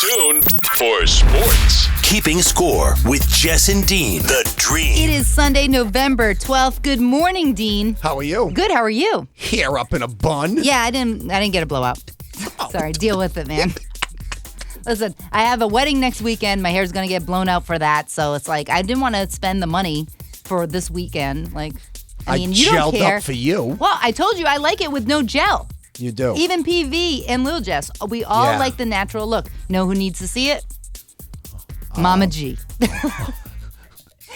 tuned for sports. Keeping Score with Jess and Dean, the Dream. It is Sunday, November 12th. Good morning, Dean. How are you? Good, how are you? Hair up in a bun. Yeah, I didn't get a blowout. Sorry, deal with it, man. Listen, I have a wedding next weekend. My hair's going to get blown out for that. So it's like, I didn't want to spend the money for this weekend. Like, I mean, you don't gelled care. up for you. Well, I told you I like it with no gel. You do. Even PV and Lil Jess. We all like the natural look. Know who needs to see it? Mama G.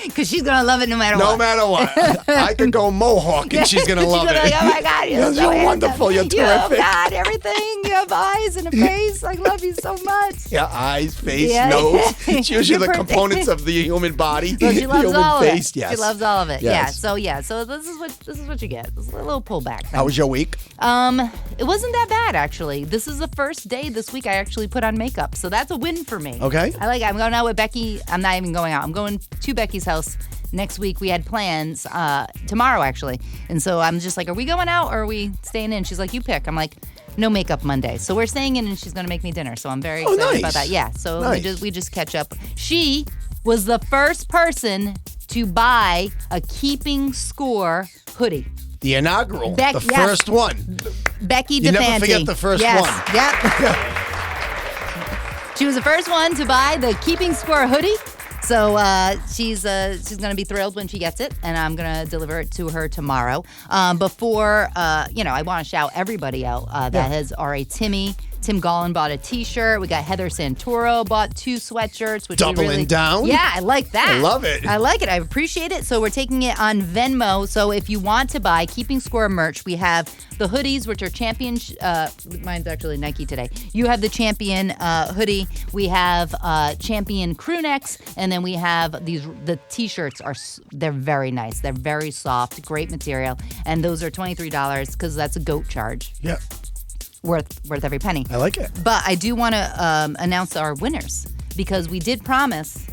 Because she's going to love it no matter what. No matter what. I could go mohawk and she's going to love it. Like, oh my God, you're so wonderful. You're terrific. You've got everything. You have eyes and a face. I love you so much. Yeah, eyes, face, nose. It's usually the components of the human body. So she loves human all face. of it. Yes. She loves all of it. Yes. So this is what you get. It's a little pullback. How was your week? It wasn't that bad actually. This is the first day this week I actually put on makeup, so that's a win for me. Okay. I like it. I'm going out with Becky. I'm not even going out. I'm going to Becky's house next week. We had plans tomorrow actually, and so I'm just like, are we going out or are we staying in? She's like, you pick. I'm like, no makeup Monday, so we're staying in, and she's going to make me dinner. So I'm very excited about that. Yeah. So nice. we just catch up. She was the first person to buy a Keeping Score hoodie. The inaugural. The first one. Becky DeFanti. You never forget the first one. Yep. She was the first one to buy the Keeping Score hoodie. So she's going to be thrilled when she gets it, and I'm going to deliver it to her tomorrow. I want to shout everybody out that has already. Tim Gollin bought a T-shirt. We got Heather Santoro bought 2 sweatshirts. Which Doubling down? Yeah, I like that. I love it. I like it. I appreciate it. So we're taking it on Venmo. So if you want to buy Keeping Score merch, we have the hoodies, which are Champion. Mine's actually Nike today. You have the Champion hoodie. We have Champion crew necks, and then we have the T-shirts they're very nice. They're very soft, great material, and those are $23 because that's a GOAT charge. Yeah. Worth every penny. I like it. But I do want to announce our winners because we did promise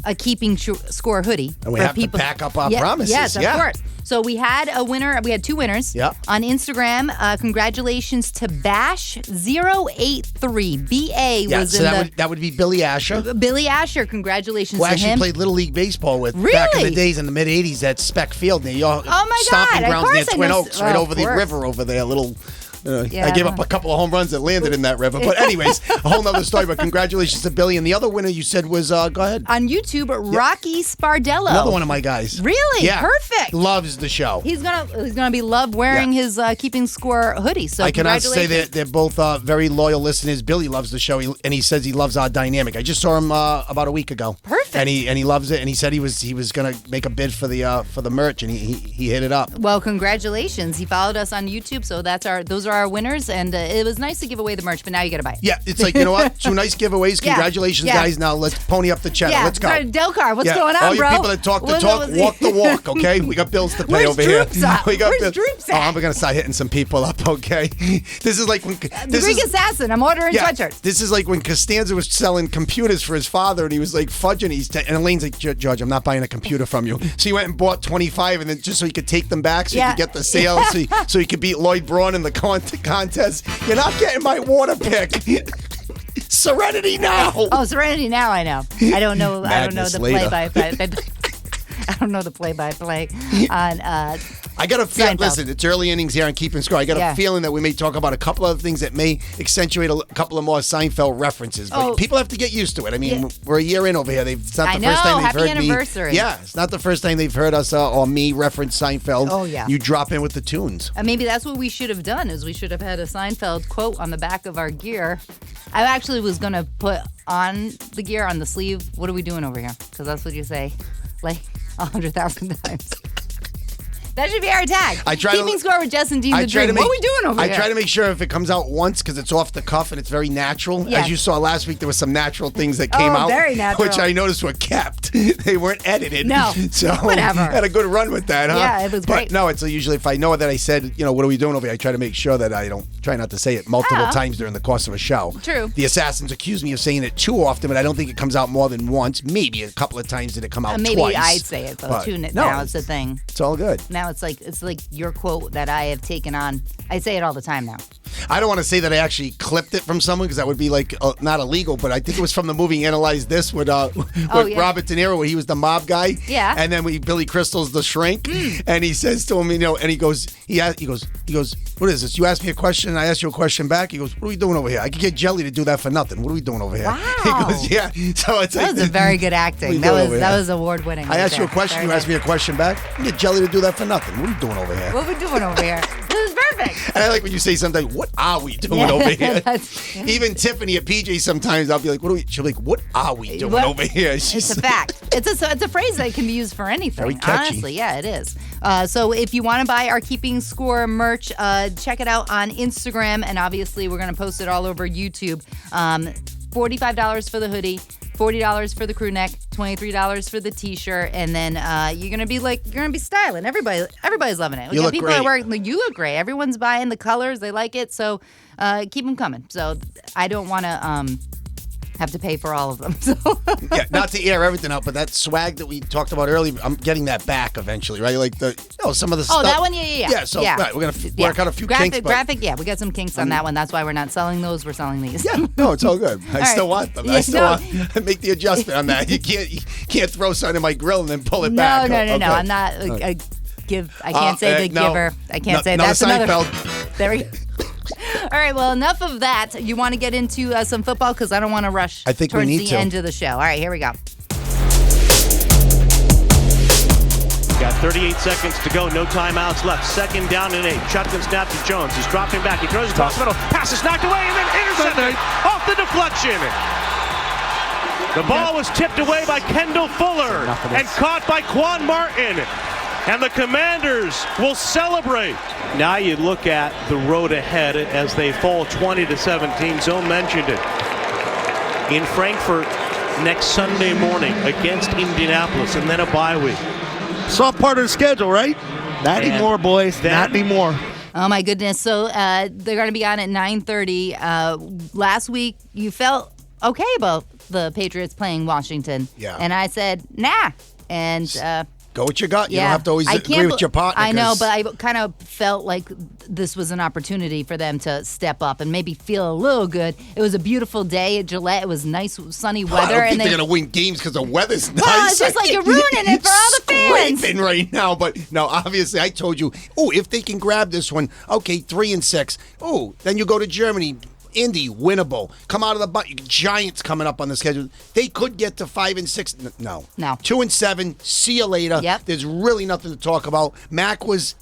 a Keeping Score hoodie. And we have to back up our promises. Yes, of course. So we had a winner. We had 2 winners on Instagram. Congratulations to Bash083. BA was that would be Billy Asher. Billy Asher, congratulations Who to actually him. played Little League Baseball with back in the days in the mid-'80s at Speck Field near your stomping grounds near Twin Oaks, right over the river over there. I gave up a couple of home runs that landed in that river. But anyways, a whole nother story. But congratulations to Billy. And the other winner you said was, go ahead. On YouTube, Rocky Spardello. Another one of my guys. Really? Yeah. Perfect. Loves the show. He's gonna be loved wearing his Keeping Score hoodie. So I cannot say that they're both very loyal listeners. Billy loves the show, and he says he loves our dynamic. I just saw him about a week ago. Perfect. And he loves it. And he said he was gonna make a bid for the merch, and he hit it up. Well, congratulations. He followed us on YouTube, so those are our winners. And it was nice to give away the merch, but now you got to buy it. Yeah, it's like, you know what? 2 nice giveways. Congratulations, guys. Now let's pony up the cheddar. Let's go. Sorry, Delcar, what's going on, all bro? All you people that talk the talk, walk the walk, okay? We got bills to pay over here. Where's Droops at? We're going to start hitting some people up, okay? This is like when... The Greek Assassin. I'm ordering sweatshirts. This is like when Costanza was selling computers for his father, and he was like fudging. And Elaine's like, George, I'm not buying a computer from you. So he went and bought 25, and then just so he could take them back, so he could get the sale, so he could beat Lloyd Braun in the contest. You're not getting my water pick. Serenity now. Oh, Serenity now. I know. I don't know. I don't know the play-by-play. I don't know the play-by-play on. I got a feeling. Seinfeld. Listen, it's early innings here on Keeping Score. I got a feeling that we may talk about a couple of things that may accentuate a couple of more Seinfeld references. But people have to get used to it. I mean, we're a year in over here. It's not the first time they've heard anniversary. me. Yeah, it's not the first time they've heard us or me reference Seinfeld. Oh yeah. You drop in with the tunes. Maybe that's what we should have done. Is we should have had a Seinfeld quote on the back of our gear. I actually was gonna put on the gear on the sleeve. What are we doing over here? Because that's what you say, like 100,000 times. That should be our tag. Keeping Score with Jess and Dean the Dream. What are we doing over here? I try to make sure if it comes out once because it's off the cuff and it's very natural. Yes. As you saw last week, there were some natural things that came out. Very natural. Which I noticed were kept. They weren't edited. No. So whatever. Had a good run with that, huh? Yeah, it was great. But no, it's usually if I know that I said, what are we doing over here? I try to make sure that I don't try not to say it multiple times during the course of a show. True. The Assassins accuse me of saying it too often, but I don't think it comes out more than once. Maybe a couple of times did it come out twice. Maybe I'd say it though too. Now it's the thing. It's all good. Now it's like your quote that I have taken on. I say it all the time now. I don't want to say that I actually clipped it from someone because that would be like not illegal, but I think it was from the movie Analyze This with Robert De Niro, where he was the mob guy. Yeah. And then Billy Crystal's the shrink, and he says to him, and he goes, what is this? You asked me a question, and I asked you a question back. He goes, what are we doing over here? I could get Jelly to do that for nothing. What are we doing over here? Wow. He goes, yeah. So it's that was a very good acting. That was award winning. I asked you a question. You asked me a question back. You get Jelly to do that for nothing. What are you doing over here? What are we doing over here? This is perfect. And I like when you say something, what are we doing over here? Even Tiffany at PJ sometimes, I'll be like, she'll be like, what are we doing over here? It's a fact. It's a phrase that can be used for anything. Very catchy. Honestly, yeah, it is. So if you want to buy our Keeping Score merch, check it out on Instagram, and obviously we're going to post it all over YouTube. $45 for the hoodie, $40 for the crew neck, $23 for the t-shirt, and then you're gonna be styling. Everybody's loving it. We You got look people great. at work. You look great. Everyone's buying the colors. They like it. So keep them coming. So I don't want to have to pay for all of them. So yeah, not to air everything out, but that swag that we talked about earlier, I'm getting that back eventually, right? Like some of the stuff. Oh, that one, yeah. Yeah, so right, we're gonna work out a few kinks. Graphic, yeah, we got some kinks on that one. That's why we're not selling those. We're selling these. Yeah, no, it's all good. I still want them. I still want to make the adjustment on that. You can't throw something in my grill and then pull it back. No. Okay. I'm not I can't say the giver. I can't say that's another. There we go. All right, well, enough of that. You want to get into some football? Because I don't want to rush I think towards we need the to. end of the show. All right, here we go. Got 38 seconds to go. No timeouts left. Second down and 8. Shotgun snap to Jones. He's dropping back. He throws across the middle. Pass is knocked away and then intercepted off the deflection. The ball was tipped away by Kendall Fuller and caught by Quan Martin. And the Commanders will celebrate. Now you look at the road ahead as they fall 20-17. Zoe mentioned it. In Frankfurt next Sunday morning against Indianapolis, and then a bye week. Soft part of the schedule, right? Not anymore, boys. Not anymore. Oh, my goodness. So they're going to be on at 9:30. Last week, you felt okay about the Patriots playing Washington. Yeah. And I said, nah. And go with your gut. You don't have to always agree with your partner. I know, but I kind of felt like this was an opportunity for them to step up and maybe feel a little good. It was a beautiful day at Gillette. It was nice, sunny weather. I don't think they're going to win games because the weather's nice. Well, it's just like you're ruining it for all the fans. Scraping right now, but no, obviously I told you, if they can grab this one, okay, 3-6. Then you go to Germany. Indy, winnable. Come out of the Giants coming up on the schedule. They could get to 5-6. No. 2-7. See you later. Yep. There's really nothing to talk about. Mac was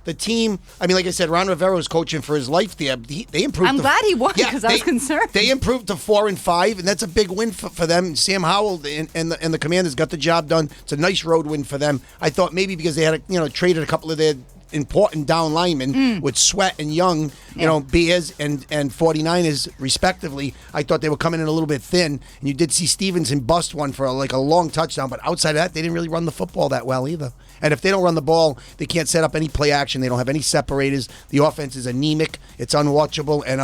The team, I mean, like I said, Ron Rivera was coaching for his life there. They improved. I'm glad he won because I was concerned. They improved to 4-5, and that's a big win for them. Sam Howell and the Commanders got the job done. It's a nice road win for them. I thought maybe because they had traded a couple of their important down linemen with Sweat and Young, Bears and 49ers respectively. I thought they were coming in a little bit thin, and you did see Stevenson bust one for a long touchdown, but outside of that, they didn't really run the football that well either. And if they don't run the ball, they can't set up any play action. They don't have any separators. The offense is anemic. It's unwatchable, and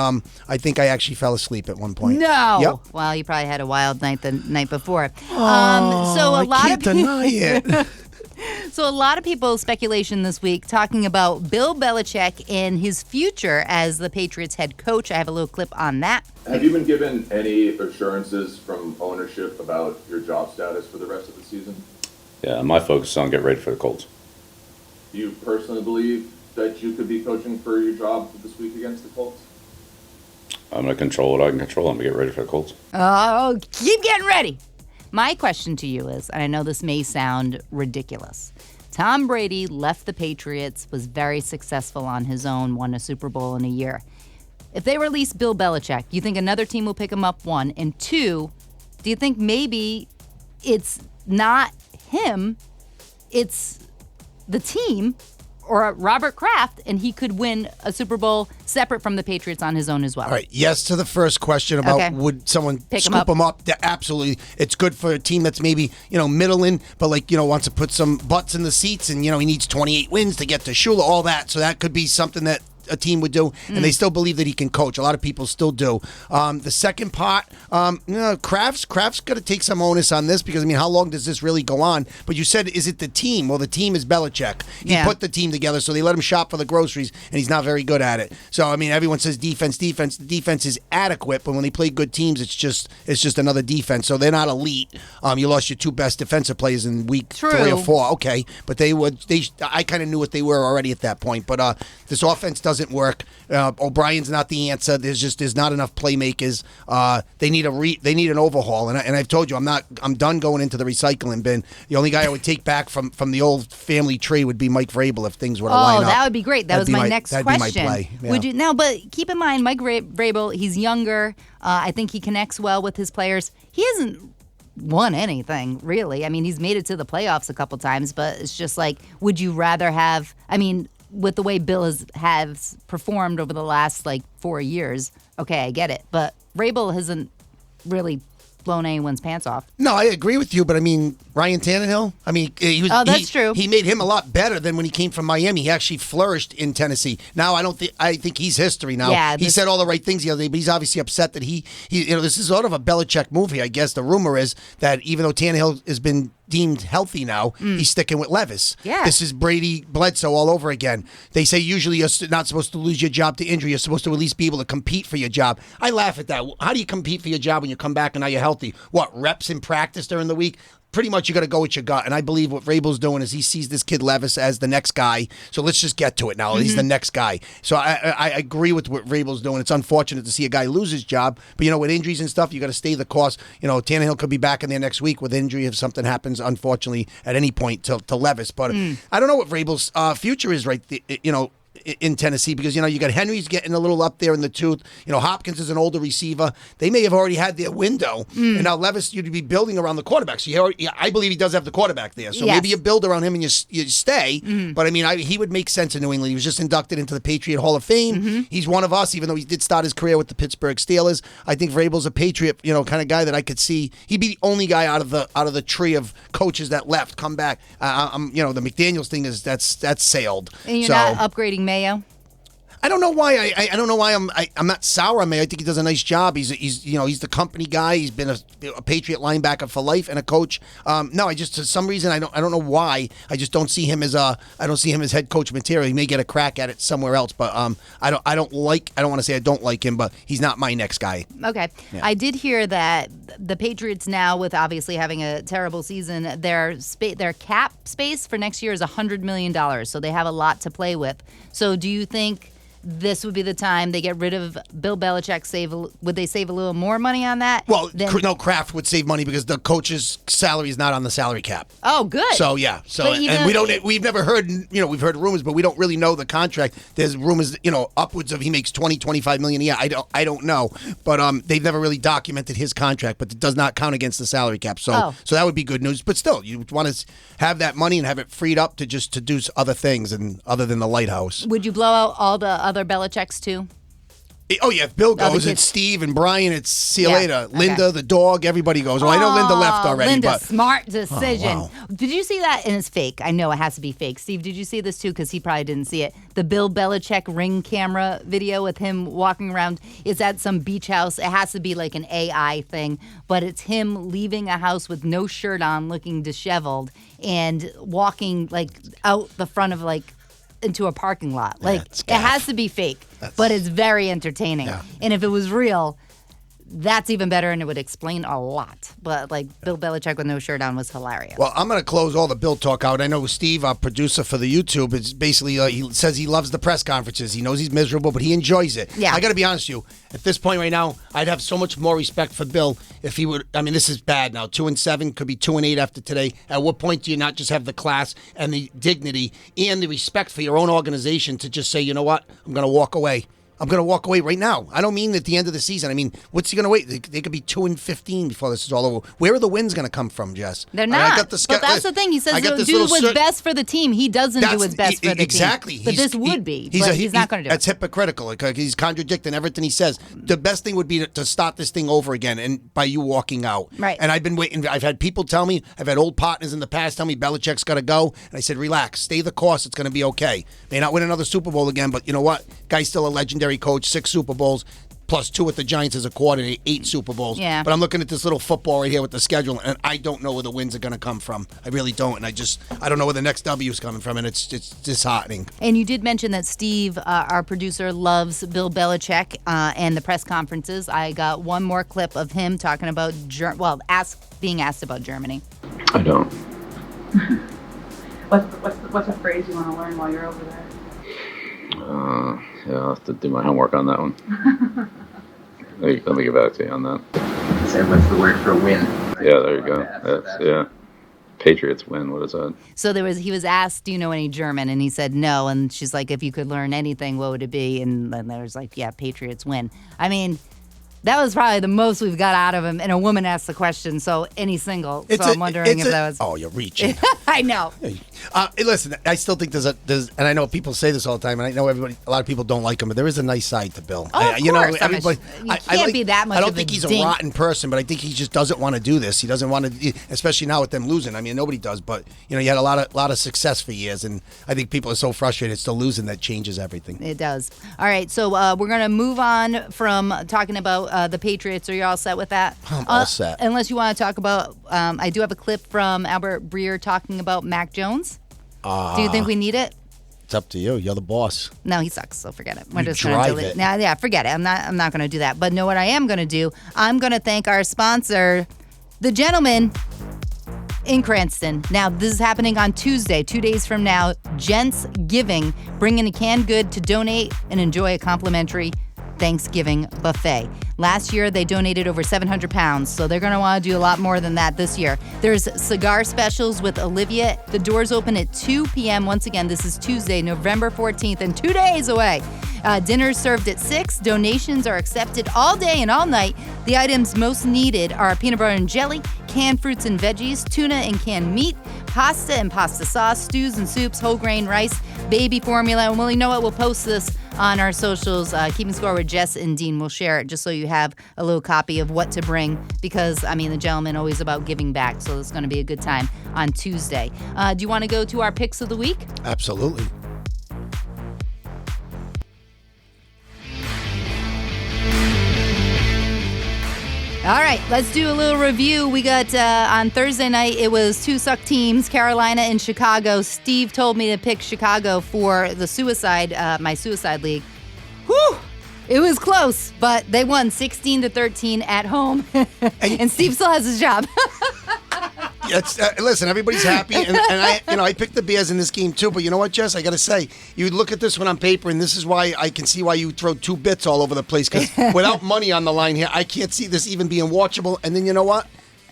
I think I actually fell asleep at one point. No. Yep. Well, you probably had a wild night the night before. I can't deny it. So a lot of people speculation this week talking about Bill Belichick and his future as the Patriots head coach. I have a little clip on that. Have you been given any assurances from ownership about your job status for the rest of the season? Yeah, my focus is on get ready for the Colts. Do you personally believe that you could be coaching for your job this week against the Colts? I'm going to control what I can control. I'm going to get ready for the Colts. Oh, keep getting ready. My question to you is, and I know this may sound ridiculous, Tom Brady left the Patriots, was very successful on his own, won a Super Bowl in a year. If they release Bill Belichick, do you think another team will pick him up, one? And two, do you think maybe it's not him, it's the team or Robert Kraft, and he could win a Super Bowl separate from the Patriots on his own as well? All right. Yes to the first question about would someone scoop him up? Yeah, absolutely. It's good for a team that's maybe, middling, but wants to put some butts in the seats and, he needs 28 wins to get to Shula, all that. So that could be something that a team would do, and they still believe that he can coach. A lot of people still do. The second part, Kraft's got to take some onus on this because, I mean, how long does this really go on? But you said, is it the team? Well, the team is Belichick. He put the team together, so they let him shop for the groceries, and he's not very good at it. So, I mean, everyone says defense. The defense is adequate, but when they play good teams, it's just another defense. So they're not elite. You lost your two best defensive players in week 3 or 4. Okay, but I kind of knew what they were already at that point. But this offense doesn't work. O'Brien's not the answer. There's not enough playmakers. They need an overhaul. And I've told you, I'm done going into the recycling bin. The only guy I would take back from the old family tree would be Mike Vrabel if things were to line up. Oh, that would be great. That was my next question. That'd be my play. Yeah. Would you now? But keep in mind, Mike Vrabel, he's younger. I think he connects well with his players. He hasn't won anything, really. I mean, he's made it to the playoffs a couple times, but it's just like, would you rather have, I mean, with the way Bill has performed over the last, 4 years, okay, I get it. But Vrabel hasn't really blown anyone's pants off. No, I agree with you, but I mean, Ryan Tannehill, I mean, that's true. He made him a lot better than when he came from Miami. He actually flourished in Tennessee. Now, I think he's history now. Yeah, he said all the right things the other day, but he's obviously upset that this is sort of a Belichick movie, I guess. The rumor is that even though Tannehill has been deemed healthy now, he's sticking with Levis. Yeah. This is Brady Bledsoe all over again. They say usually you're not supposed to lose your job to injury. You're supposed to at least be able to compete for your job. I laugh at that. How do you compete for your job when you come back and now you're healthy? What, reps in practice during the week? Pretty much you got to go with your gut. And I believe what Vrabel's doing is he sees this kid Levis as the next guy. So let's just get to it now. He's the next guy. So I agree with what Vrabel's doing. It's unfortunate to see a guy lose his job. But, with injuries and stuff, you got to stay the course. Tannehill could be back in there next week with injury if something happens, unfortunately, at any point to Levis. But I don't know what Vrabel's future is in Tennessee because, you got Henry's getting a little up there in the tooth. Hopkins is an older receiver. They may have already had their window. And now Levis, you'd be building around the quarterback. So I believe he does have the quarterback there. So maybe you build around him and you stay. But, I mean, he would make sense in New England. He was just inducted into the Patriot Hall of Fame. He's one of us, even though he did start his career with the Pittsburgh Steelers. I think Vrabel's a Patriot, kind of guy that I could see. He'd be the only guy out of the tree of coaches that left come back. The McDaniels thing that's sailed. And you're not upgrading Mayo? I don't know why. I don't know why I'm not sour on Mayo. I think he does a nice job. He's the company guy. He's been a Patriot linebacker for life and a coach. No, I just for some reason I don't know why. I just don't see him as head coach material. He may get a crack at it somewhere else, but I don't want to say I don't like him, but he's not my next guy. Okay, yeah. I did hear that the Patriots now, with obviously having a terrible season, their cap space for next year is $100 million. So they have a lot to play with. So do you think this would be the time they get rid of Bill Belichick? Would they save a little more money on that? Well, no, Kraft would save money because the coach's salary is not on the salary cap. Oh, good. So yeah. So we've never heard. We've heard rumors, but we don't really know the contract. There's rumors, upwards of he makes $20-25 million a year. I don't know, but they've never really documented his contract. But it does not count against the salary cap. So that would be good news. But still, you want to have that money and have it freed up to do other things and other than the lighthouse. Would you blow out all the other Belichicks too? Oh, yeah, if Bill goes, it's Steve and Brian, it's see you later. Linda, the dog, everybody goes. I know Linda left already. Linda, smart decision. Oh, wow. Did you see that? And it's fake. I know it has to be fake. Steve, did you see this too? Because he probably didn't see it. The Bill Belichick ring camera video with him walking around. It's at some beach house. It has to be like an AI thing. But it's him leaving a house with no shirt on, looking disheveled, and walking out the front of into a parking lot. It has to be fake, but it's very entertaining. Yeah. And if it was real, that's even better, and it would explain a lot. But Bill Belichick with no shirt on was hilarious. Well, I'm going to close all the Bill talk out. I know Steve, our producer for the YouTube, is basically he says he loves the press conferences. He knows he's miserable, but he enjoys it. Yeah. I got to be honest with you. At this point right now, I'd have so much more respect for Bill if he would. I mean, this is bad now. 2-7 could be 2-8 after today. At what point do you not just have the class and the dignity and the respect for your own organization to just say, you know what, I'm going to walk away. I'm going to walk away right now. I don't mean at the end of the season. I mean, what's he going to wait? They could be 2-15 before this is all over. Where are the wins going to come from, Jess? They're not. But that's the thing. He says do what's best for the team. He doesn't do what's best for the team. Exactly. But this would be. He's not going to do it. That's hypocritical. He's contradicting everything he says. The best thing would be to start this thing over again and by you walking out. Right. And I've been waiting. I've had people tell me, I've had old partners in the past tell me Belichick's got to go. And I said, relax. Stay the course. It's going to be okay. May not win another Super Bowl again, but you know what? Guy's still a legendary coach, 6 Super Bowls. Plus 2 with the Giants as a coordinator, 8 Super Bowls. Yeah. But I'm looking at this little football right here with the schedule, and I don't know where the wins are going to come from. I really don't, and I don't know where the next W is coming from, and it's disheartening. And you did mention that Steve, our producer, loves Bill Belichick and the press conferences. I got one more clip of him talking about, being asked about Germany. I don't. What's a phrase you want to learn while you're over there? Yeah, I'll have to do my homework on that one. Let me get back to you on that. Say what's the word for win? Yeah, there you go. Yeah. Patriots win. What is that? So he was asked, do you know any German? And he said no. And she's like, if you could learn anything, what would it be? And then there was like, yeah, Patriots win. I mean, that was probably the most we've got out of him. And a woman asked the question, so any single. I'm wondering if that was. Oh, you're reaching. I know. Listen, I still think there's, and I know people say this all the time, and I know a lot of people don't like him, but there is a nice side to Bill. Oh, of course. Everybody, you can't be that much. I don't think he's a rotten person, but I think he just doesn't want to do this. He doesn't want to, especially now with them losing. I mean, nobody does, but you had a lot of success for years, and I think people are so frustrated still losing that changes everything. It does. All right, so we're gonna move on from talking about the Patriots. Are you all set with that? I'm all set. Unless you want to talk about, I do have a clip from Albert Breer talking about Mac Jones. Do you think we need it? It's up to you. You're the boss. No, he sucks, so forget it. We're You just gonna drive delete it. Nah, yeah, forget it. I'm not gonna do that. But know what I am gonna do? I'm gonna thank our sponsor, the gentleman in Cranston. Now, this is happening on Tuesday, 2 days from now. Gents Giving, bringing a canned good to donate and enjoy a complimentary Thanksgiving buffet. Last year, they donated over 700 pounds, so they're going to want to do a lot more than that this year. There's cigar specials with Olivia. The doors open at 2 p.m. Once again, this is Tuesday, November 14th, and 2 days away. Dinner's served at 6. Donations are accepted all day and all night. The items most needed are peanut butter and jelly, canned fruits and veggies, tuna and canned meat, pasta and pasta sauce, stews and soups, whole grain rice, baby formula. And well, you know what? We'll post this on our socials. Keeping Score with Jess and Dean. We'll share it just so you have a little copy of what to bring because, I mean, the gentleman always about giving back. So it's going to be a good time on Tuesday. Do you want to go to our picks of the week? Absolutely. All right, let's do a little review. We got on Thursday night, it was 2 suck teams, Carolina and Chicago. Steve told me to pick Chicago for the my suicide league. Whew! It was close, but they won 16-13 at home. And Steve still has his job. Listen, everybody's happy, and I picked the Bears in this game too. But you know what, Jess? I got to say, you look at this one on paper, and this is why I can see why you throw 2 bits all over the place. Because without money on the line here, I can't see this even being watchable. And then you know what?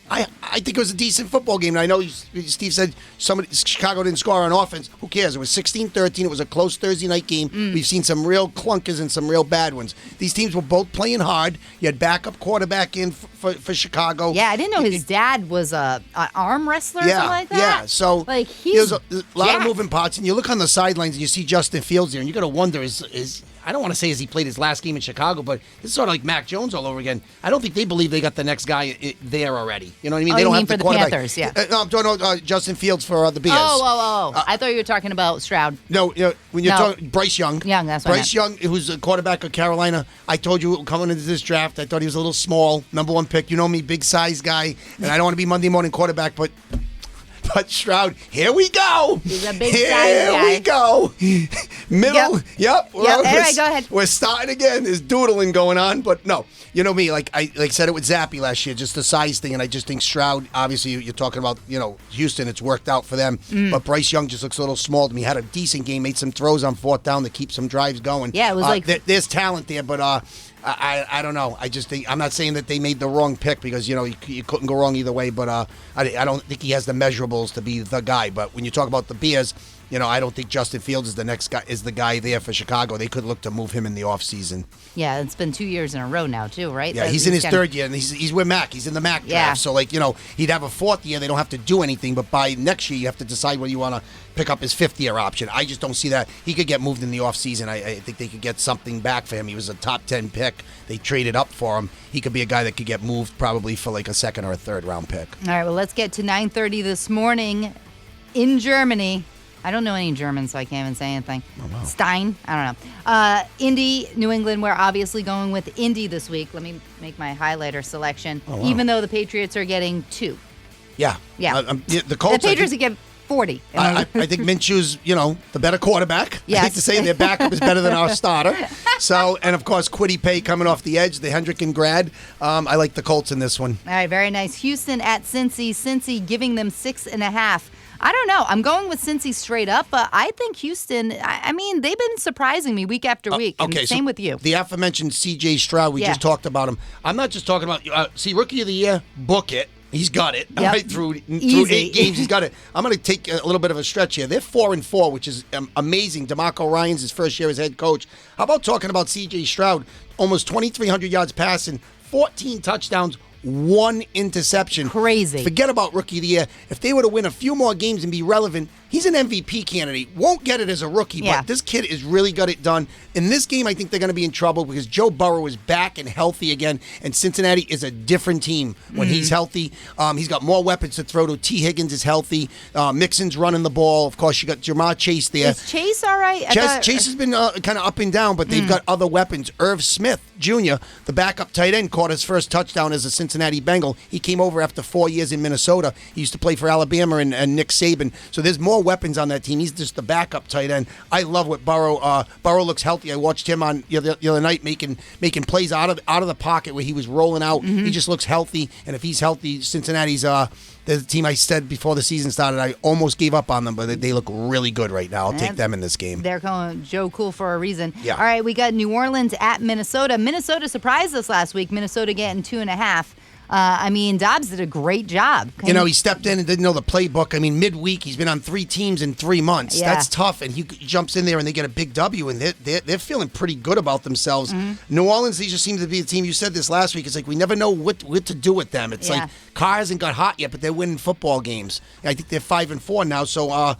I think it was a decent football game. And I know Steve said Chicago didn't score on offense. Who cares? It was 16-13. It was a close Thursday night game. We've seen some real clunkers and some real bad ones. These teams were both playing hard. You had backup quarterback in for Chicago. Yeah, I didn't know his dad was an arm wrestler or something like that. Yeah, so like there's a lot of moving parts. And you look on the sidelines and you see Justin Fields there, and you got to wonder, is I don't want to say as he played his last game in Chicago, but it's sort of like Mac Jones all over again. I don't think they believe they got the next guy there already. You know what I mean? They don't have for the Panthers, yeah. No, I'm talking about Justin Fields for the Bears. I thought you were talking about Stroud. No, when you're talking Bryce Young. That's what Bryce Young, who's a quarterback of Carolina. I told you coming into this draft, I thought he was a little small, number 1 pick. You know me, big size guy, and I don't want to be Monday morning quarterback, but Stroud, here we go. He's a big size guy. Here we go. Middle. Yep. Anyway, go ahead. We're starting again. There's doodling going on, but no. You know me, like I said it with Zappy last year, just the size thing, and I just think Stroud, obviously you're talking about, Houston, it's worked out for them, but Bryce Young just looks a little small to me. Had a decent game, made some throws on 4th down to keep some drives going. Yeah, it was there's talent there, but I don't know. I just think, I'm not saying that they made the wrong pick because, you couldn't go wrong either way, but I don't think he has the measurables to be the guy. But when you talk about the Bears, I don't think Justin Fields is the guy there for Chicago. They could look to move him in the offseason. Yeah, it's been 2 years in a row now, too, right? Yeah, he's in his 3rd year, and he's with Mac. He's in the Mac draft. So, he'd have a 4th year. They don't have to do anything, but by next year, you have to decide whether you want to pick up his 5th year option. I just don't see that. He could get moved in the offseason. I think they could get something back for him. He was a top 10 pick. They traded up for him. He could be a guy that could get moved probably for like a 2nd or a 3rd round pick. All right, well, let's get to 9:30 this morning in Germany. I don't know any German, so I can't even say anything. Oh, wow. Stein? I don't know. Indy, New England, we're obviously going with Indy this week. Let me make my highlighter selection. Oh, wow. Even though the Patriots are getting 2. Yeah. Yeah. The Colts. The Patriots get 40. I think Minshew's, the better quarterback. Yes. I hate to say their backup is better than our starter. So, and of course, Kwity Paye coming off the edge, the Hendricken grad. I like the Colts in this one. All right, very nice. Houston at Cincy. Cincy giving them 6.5. I don't know. I'm going with Cincy straight up, but I think Houston, I mean, they've been surprising me week after week. Okay, and same with you. The aforementioned C.J. Stroud, we just talked about him. I'm not just talking about, Rookie of the Year, book it. He's got it. Yep. Right, through 8 games, he's got it. I'm going to take a little bit of a stretch here. They're 4-4, which is amazing. DeMarco Ryans, his first year as head coach. How about talking about C.J. Stroud? Almost 2,300 yards passing, 14 touchdowns, 1 interception. Crazy. Forget about Rookie of the Year. If they were to win a few more games and be relevant, he's an MVP candidate. Won't get it as a rookie, but this kid has really got it done. In this game, I think they're going to be in trouble because Joe Burrow is back and healthy again, and Cincinnati is a different team when he's healthy. He's got more weapons to throw to. T. Higgins is healthy. Mixon's running the ball. Of course, you got Jamar Chase there. Is Chase all right? Chase has been kind of up and down, but they've got other weapons. Irv Smith Jr., the backup tight end, caught his first touchdown as a Cincinnati Bengal. He came over after 4 years in Minnesota. He used to play for Alabama and Nick Saban. So there's more weapons on that team. He's just the backup tight end. I love what Burrow. Burrow looks healthy. I watched him on the other night making plays out of the pocket where he was rolling out. He just looks healthy. And if he's healthy, Cincinnati's the team I said before the season started. I almost gave up on them, but they look really good right now. I'll take them in this game. They're calling Joe Cool for a reason. Yeah. All right, we got New Orleans at Minnesota. Minnesota surprised us last week. Minnesota getting 2.5. Dobbs did a great job. He stepped in and didn't know the playbook. Midweek, he's been on 3 teams in 3 months. Yeah. That's tough, and he jumps in there and they get a big W, and they're feeling pretty good about themselves. New Orleans, they just seem to be the team. You said this last week. It's like we never know what to do with them. It's like Carr hasn't got hot yet, but they're winning football games. I think they're 5-4 now, so wow.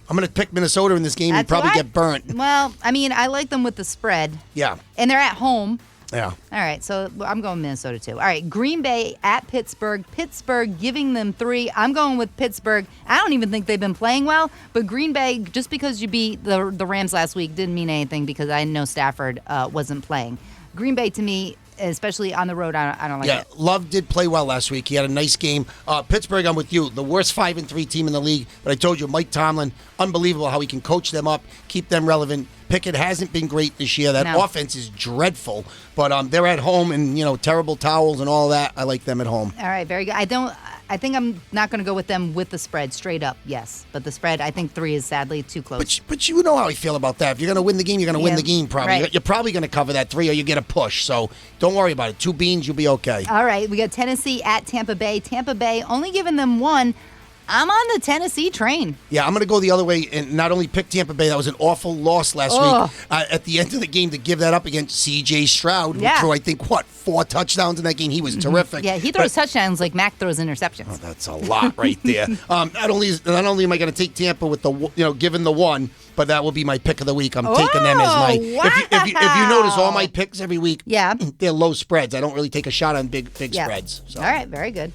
I'm going to pick Minnesota in this game and probably get burnt. Well, I like them with the spread. Yeah. And they're at home. Yeah. All right, so I'm going Minnesota too. All right, Green Bay at Pittsburgh. Pittsburgh giving them 3. I'm going with Pittsburgh. I don't even think they've been playing well, but Green Bay, just because you beat the Rams last week didn't mean anything because I know Stafford wasn't playing. Green Bay, to me, especially on the road, I don't like it. Yeah, Love did play well last week. He had a nice game. Pittsburgh, I'm with you. The worst 5-3 team in the league. But I told you, Mike Tomlin, unbelievable how he can coach them up, keep them relevant. Pickett hasn't been great this year. That offense is dreadful. But they're at home and, terrible towels and all that. I like them at home. All right, very good. I think I'm not going to go with them with the spread straight up, yes. But the spread, I think 3 is sadly too close. But you know how I feel about that. If you're going to win the game, you're going to win the game probably. Right. You're probably going to cover that 3 or you get a push. So don't worry about it. 2 beans, you'll be okay. All right, we got Tennessee at Tampa Bay. Tampa Bay only giving them 1. I'm on the Tennessee train. Yeah, I'm going to go the other way and not only pick Tampa Bay. That was an awful loss last week. At the end of the game, to give that up against C.J. Stroud, who threw, I think, 4 touchdowns in that game. He was terrific. Yeah, he throws touchdowns like Mac throws interceptions. Oh, that's a lot right there. Not only am I going to take Tampa with the, given the 1, but that will be my pick of the week. I'm taking them as my. Wow. If you notice, all my picks every week, they're low spreads. I don't really take a shot on big spreads. So. All right, very good.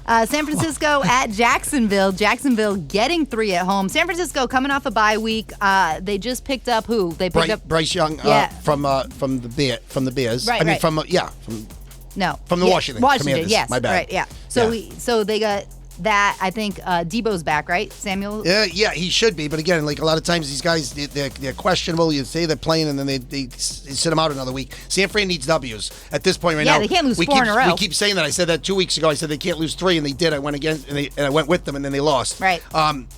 San Francisco at Jacksonville. Jacksonville getting 3 at home. San Francisco coming off a bye week. They just picked up who? They picked up Bryce Young from the Bears. Right, from the Washington Commanders. Yes, my bad. Right, yeah. So they got that. I think Debo's back, right, Samuel? Yeah, he should be. But again, like a lot of times, these guys they're questionable. You say they're playing, and then they sit them out another week. San Fran needs W's at this point right now. Yeah, they can't lose 4 in a row. We keep saying that. I said that 2 weeks ago. I said they can't lose 3, and they did. I went again, and I went with them, and then they lost. Right.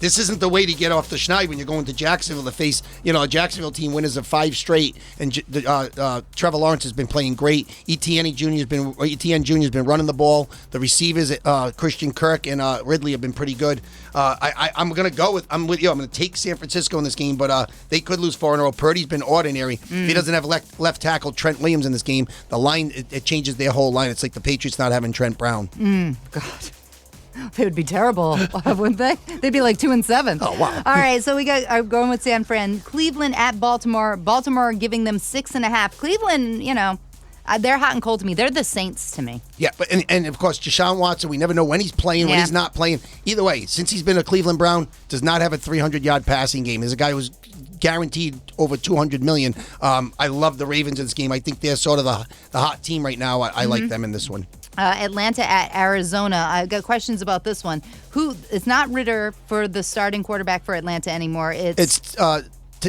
This isn't the way to get off the schneid when you're going to Jacksonville to face a Jacksonville team winners of 5 straight, and Trevor Lawrence has been playing great. ETN Jr. has been running the ball. The receivers, Christian Kirk and Ridley, have been pretty good. I'm with you. I'm going to take San Francisco in this game, but they could lose 4 in a row. Purdy's been ordinary. If he doesn't have left tackle Trent Williams in this game, the line, it changes their whole line. It's like the Patriots not having Trent Brown. God. They would be terrible, wouldn't they? They'd be like 2-7. Oh, wow. All right, so we got going with San Fran. Cleveland at Baltimore. Baltimore giving them 6.5. Cleveland, They're hot and cold to me. They're the Saints to me. Yeah, but and of course, Deshaun Watson, we never know when he's playing, when he's not playing. Either way, since he's been a Cleveland Brown, does not have a 300-yard passing game. There's a guy who's guaranteed over $200 million. I love the Ravens in this game. I think they're sort of the hot team right now. I like them in this one. Atlanta at Arizona. I've got questions about this one. It's not Ritter for the starting quarterback for Atlanta anymore. It's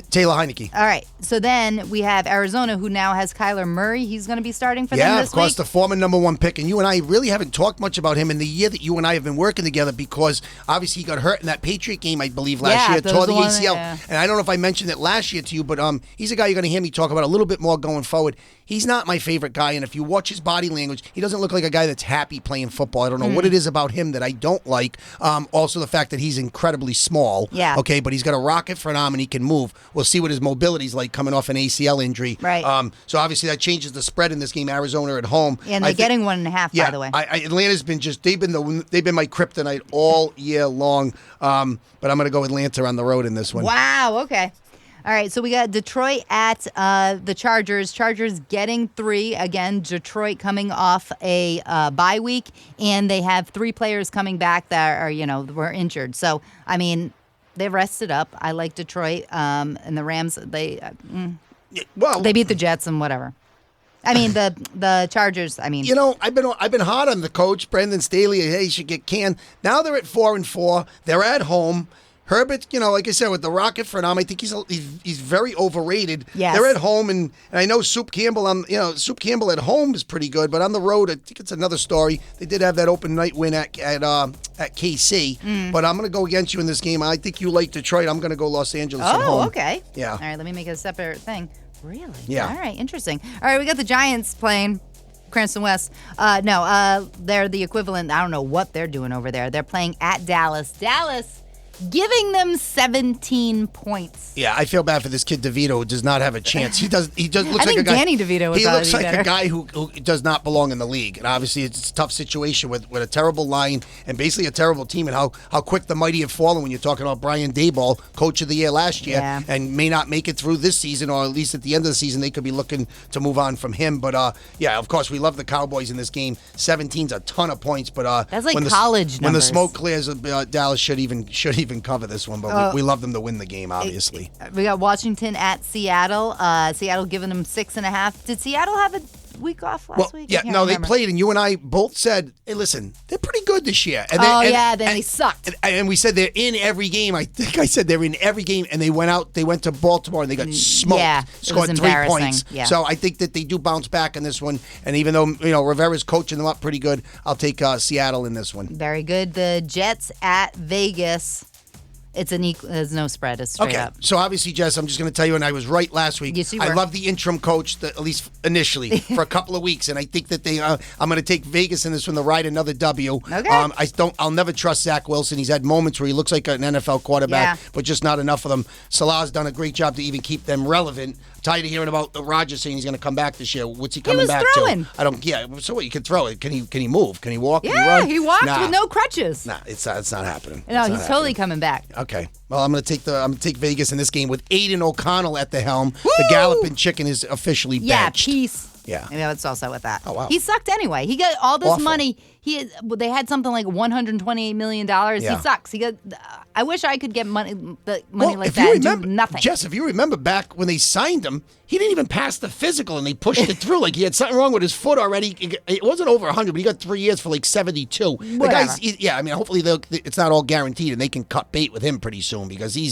Taylor Heineke. All right. So then we have Arizona, who now has Kyler Murray. He's going to be starting for them this week. Yeah, of course, the former number 1 pick. And you and I really haven't talked much about him in the year that you and I have been working together because obviously he got hurt in that Patriot game, I believe, last year. Tore the ACL. And I don't know if I mentioned it last year to you, but he's a guy you're going to hear me talk about a little bit more going forward. He's not my favorite guy, and if you watch his body language, he doesn't look like a guy that's happy playing football. I don't know what it is about him that I don't like. Also, the fact that he's incredibly small. Yeah. Okay, but he's got a rocket for an arm and he can move. We'll see what his mobility's like coming off an ACL injury. Right. So obviously that changes the spread in this game. Arizona at home. Yeah, and they're getting 1.5, by the way. Atlanta's been they've been my kryptonite all year long. But I'm going to go Atlanta on the road in this one. Wow. Okay. All right, so we got Detroit at the Chargers. Chargers getting 3. Again, Detroit coming off a bye week, and they have 3 players coming back that were injured. So, I mean, they rested up. I like Detroit, and the Rams. They beat the Jets and whatever. I mean, the Chargers. I mean, I've been hard on the coach, Brendan Staley. Hey, he should get canned. Now they're at 4-4. They're at home. Herbert, like I said, with the rocket for an arm, I think he's very overrated. Yes. They're at home, and I know Soup Campbell at home is pretty good, but on the road, I think it's another story. They did have that open night win at KC, but I'm going to go against you in this game. I think you like Detroit. I'm going to go Los Angeles at home. Oh, okay. Yeah. All right, let me make a separate thing. Really? Yeah. All right, interesting. All right, we got the Giants playing Cranston West. They're the equivalent. I don't know what they're doing over there. They're playing at Dallas. Dallas giving them 17 points. Yeah, I feel bad for this kid DeVito who does not have a chance. He just looks I like think a guy. Danny DeVito was He looks like better. a guy who does not belong in the league. And obviously it's a tough situation with a terrible line and basically a terrible team, and how quick the mighty have fallen when you're talking about Brian Daboll, coach of the year last year, and may not make it through this season, or at least at the end of the season they could be looking to move on from him. But of course we love the Cowboys in this game. 17's a ton of points, but that's like college numbers. When the smoke clears, Dallas should even cover this one. But we love them to win the game, obviously. We got Washington at Seattle. Seattle giving them 6.5. Did Seattle have a week off last week? Yeah, no, they played, and you and I both said, hey, listen, they're pretty good this year. And then they sucked. And we said they're in every game. I think I said they're in every game, and they went to Baltimore, and they got smoked. Yeah, scored 3 points. Yeah. So I think that they do bounce back in this one, and even though, Rivera's coaching them up pretty good, I'll take Seattle in this one. Very good. The Jets at Vegas. There's no spread. It's straight up. So obviously, Jess, I'm just going to tell you, and I was right last week. Yes, you were. I love the interim coach, at least initially, for a couple of weeks, and I think that I'm going to take Vegas in this one to ride another W. Okay. I'll never trust Zach Wilson. He's had moments where he looks like an NFL quarterback, but just not enough of them. Salah's done a great job to even keep them relevant. Tired of hearing about Rodgers saying he's going to come back this year. What's he coming back throwing. to? I don't. Yeah. So what? You can throw it. Can he move? Can he walk? Yeah, can he run? he walked with no crutches. Nah, it's not happening. No, he's totally coming back. Okay. Well, I'm going to take Vegas in this game with Aiden O'Connell at the helm. Woo! The Galloping Chicken is officially benched. Yeah, peace. Yeah. Maybe that's also with that. Oh, wow. He sucked anyway. He got all this Awful. money. They had something like $128 million. Yeah. He sucks. I wish I could get money like if that you and remember, do nothing. Jess, if you remember back when they signed him, he didn't even pass the physical, and they pushed it through. Like he had something wrong with his foot already. It wasn't over 100, but he got 3 years for like 72. Whatever. The guy's, hopefully it's not all guaranteed, and they can cut bait with him pretty soon because he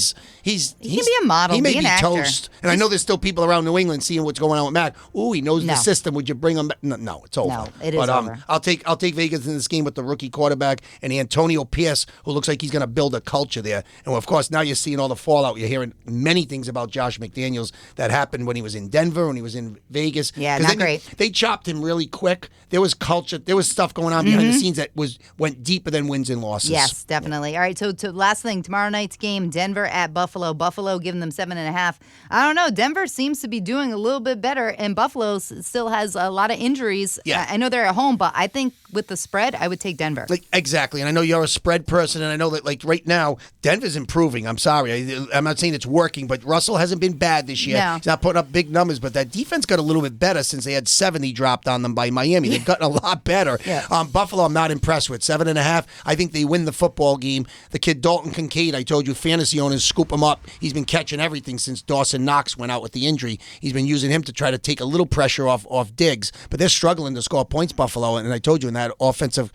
can be a model, He may be an be actor. toast. And I know there's still people around New England seeing what's going on with Mac. Ooh, he knows the system. Would you bring him back? No, it's over. No, it is over. I'll take Vegas in this game with the rookie quarterback and Antonio Pierce, who looks like he's going to build a culture there. And of course, now you're seeing all the fallout. You're hearing many things about Josh McDaniels that happened when he was in Denver, when he was in Vegas. Yeah, not great. They chopped him really quick. There was culture. There was stuff going on behind the scenes that went deeper than wins and losses. Yes, definitely. Yeah. All right, so last thing, tomorrow night's game, Denver at Buffalo. Buffalo giving them 7.5. I don't know. Denver seems to be doing a little bit better, and Buffalo still has a lot of injuries. Yeah. I know they're at home, but I think with the spread, I would take Denver. Exactly. And I know you're a spread person, and I know that right now, Denver's improving. I'm sorry. I'm not saying it's working, but Russell hasn't been bad this year. No. He's not putting up big numbers, but that defense got a little bit better since they had 70 dropped on them by Miami. They've gotten a lot better. Yeah. Buffalo, I'm not impressed with. 7.5. I think they win the football game. The kid Dalton Kincaid, I told you, fantasy owners scoop him up. He's been catching everything since Dawson Knox went out with the injury. He's been using him to try to take a little pressure off Diggs, but they're struggling to score points, Buffalo. And I told you, in that offensive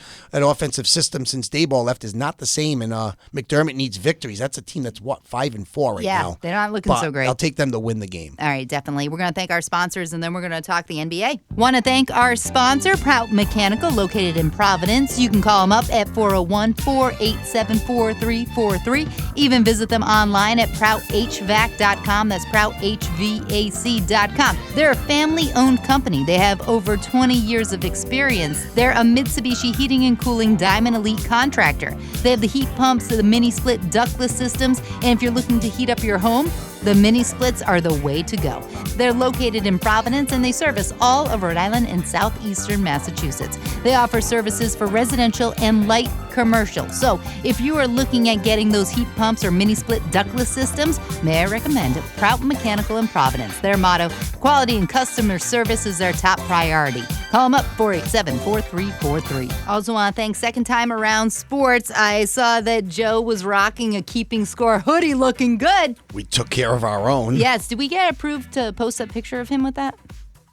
system since Dayball left is not the same. And McDermott needs victories. That's a team that's 5-4 right now. Yeah, they're not looking so great. I'll take them to win the game. All right, definitely. We're going to thank our sponsors, and then we're going to talk the NBA. Want to thank our sponsor, Prout Mechanical, located in Providence. You can call them up at 401-487-4343. Even visit them online at ProutHVAC.com. That's ProutHVAC.com. They're a family-owned company. They have over 20 years of experience. They're a Mitsubishi Heating and Cooling Diamond Elite contractor. They have the heat pumps, the mini split ductless systems, and if you're looking to heat up your home, the mini splits are the way to go. They're located in Providence, and they service all of Rhode Island and southeastern Massachusetts. They offer services for residential and light commercial. So if you are looking at getting those heat pumps or mini split ductless systems, may I recommend Prout Mechanical in Providence. Their motto, quality and customer service is their top priority. Call them up, 487-4343. Also want to thank Second Time Around Sports. I saw that Joe was rocking a Keeping Score hoodie, looking good. We took care of our own. Yes. Did we get approved to post a picture of him with that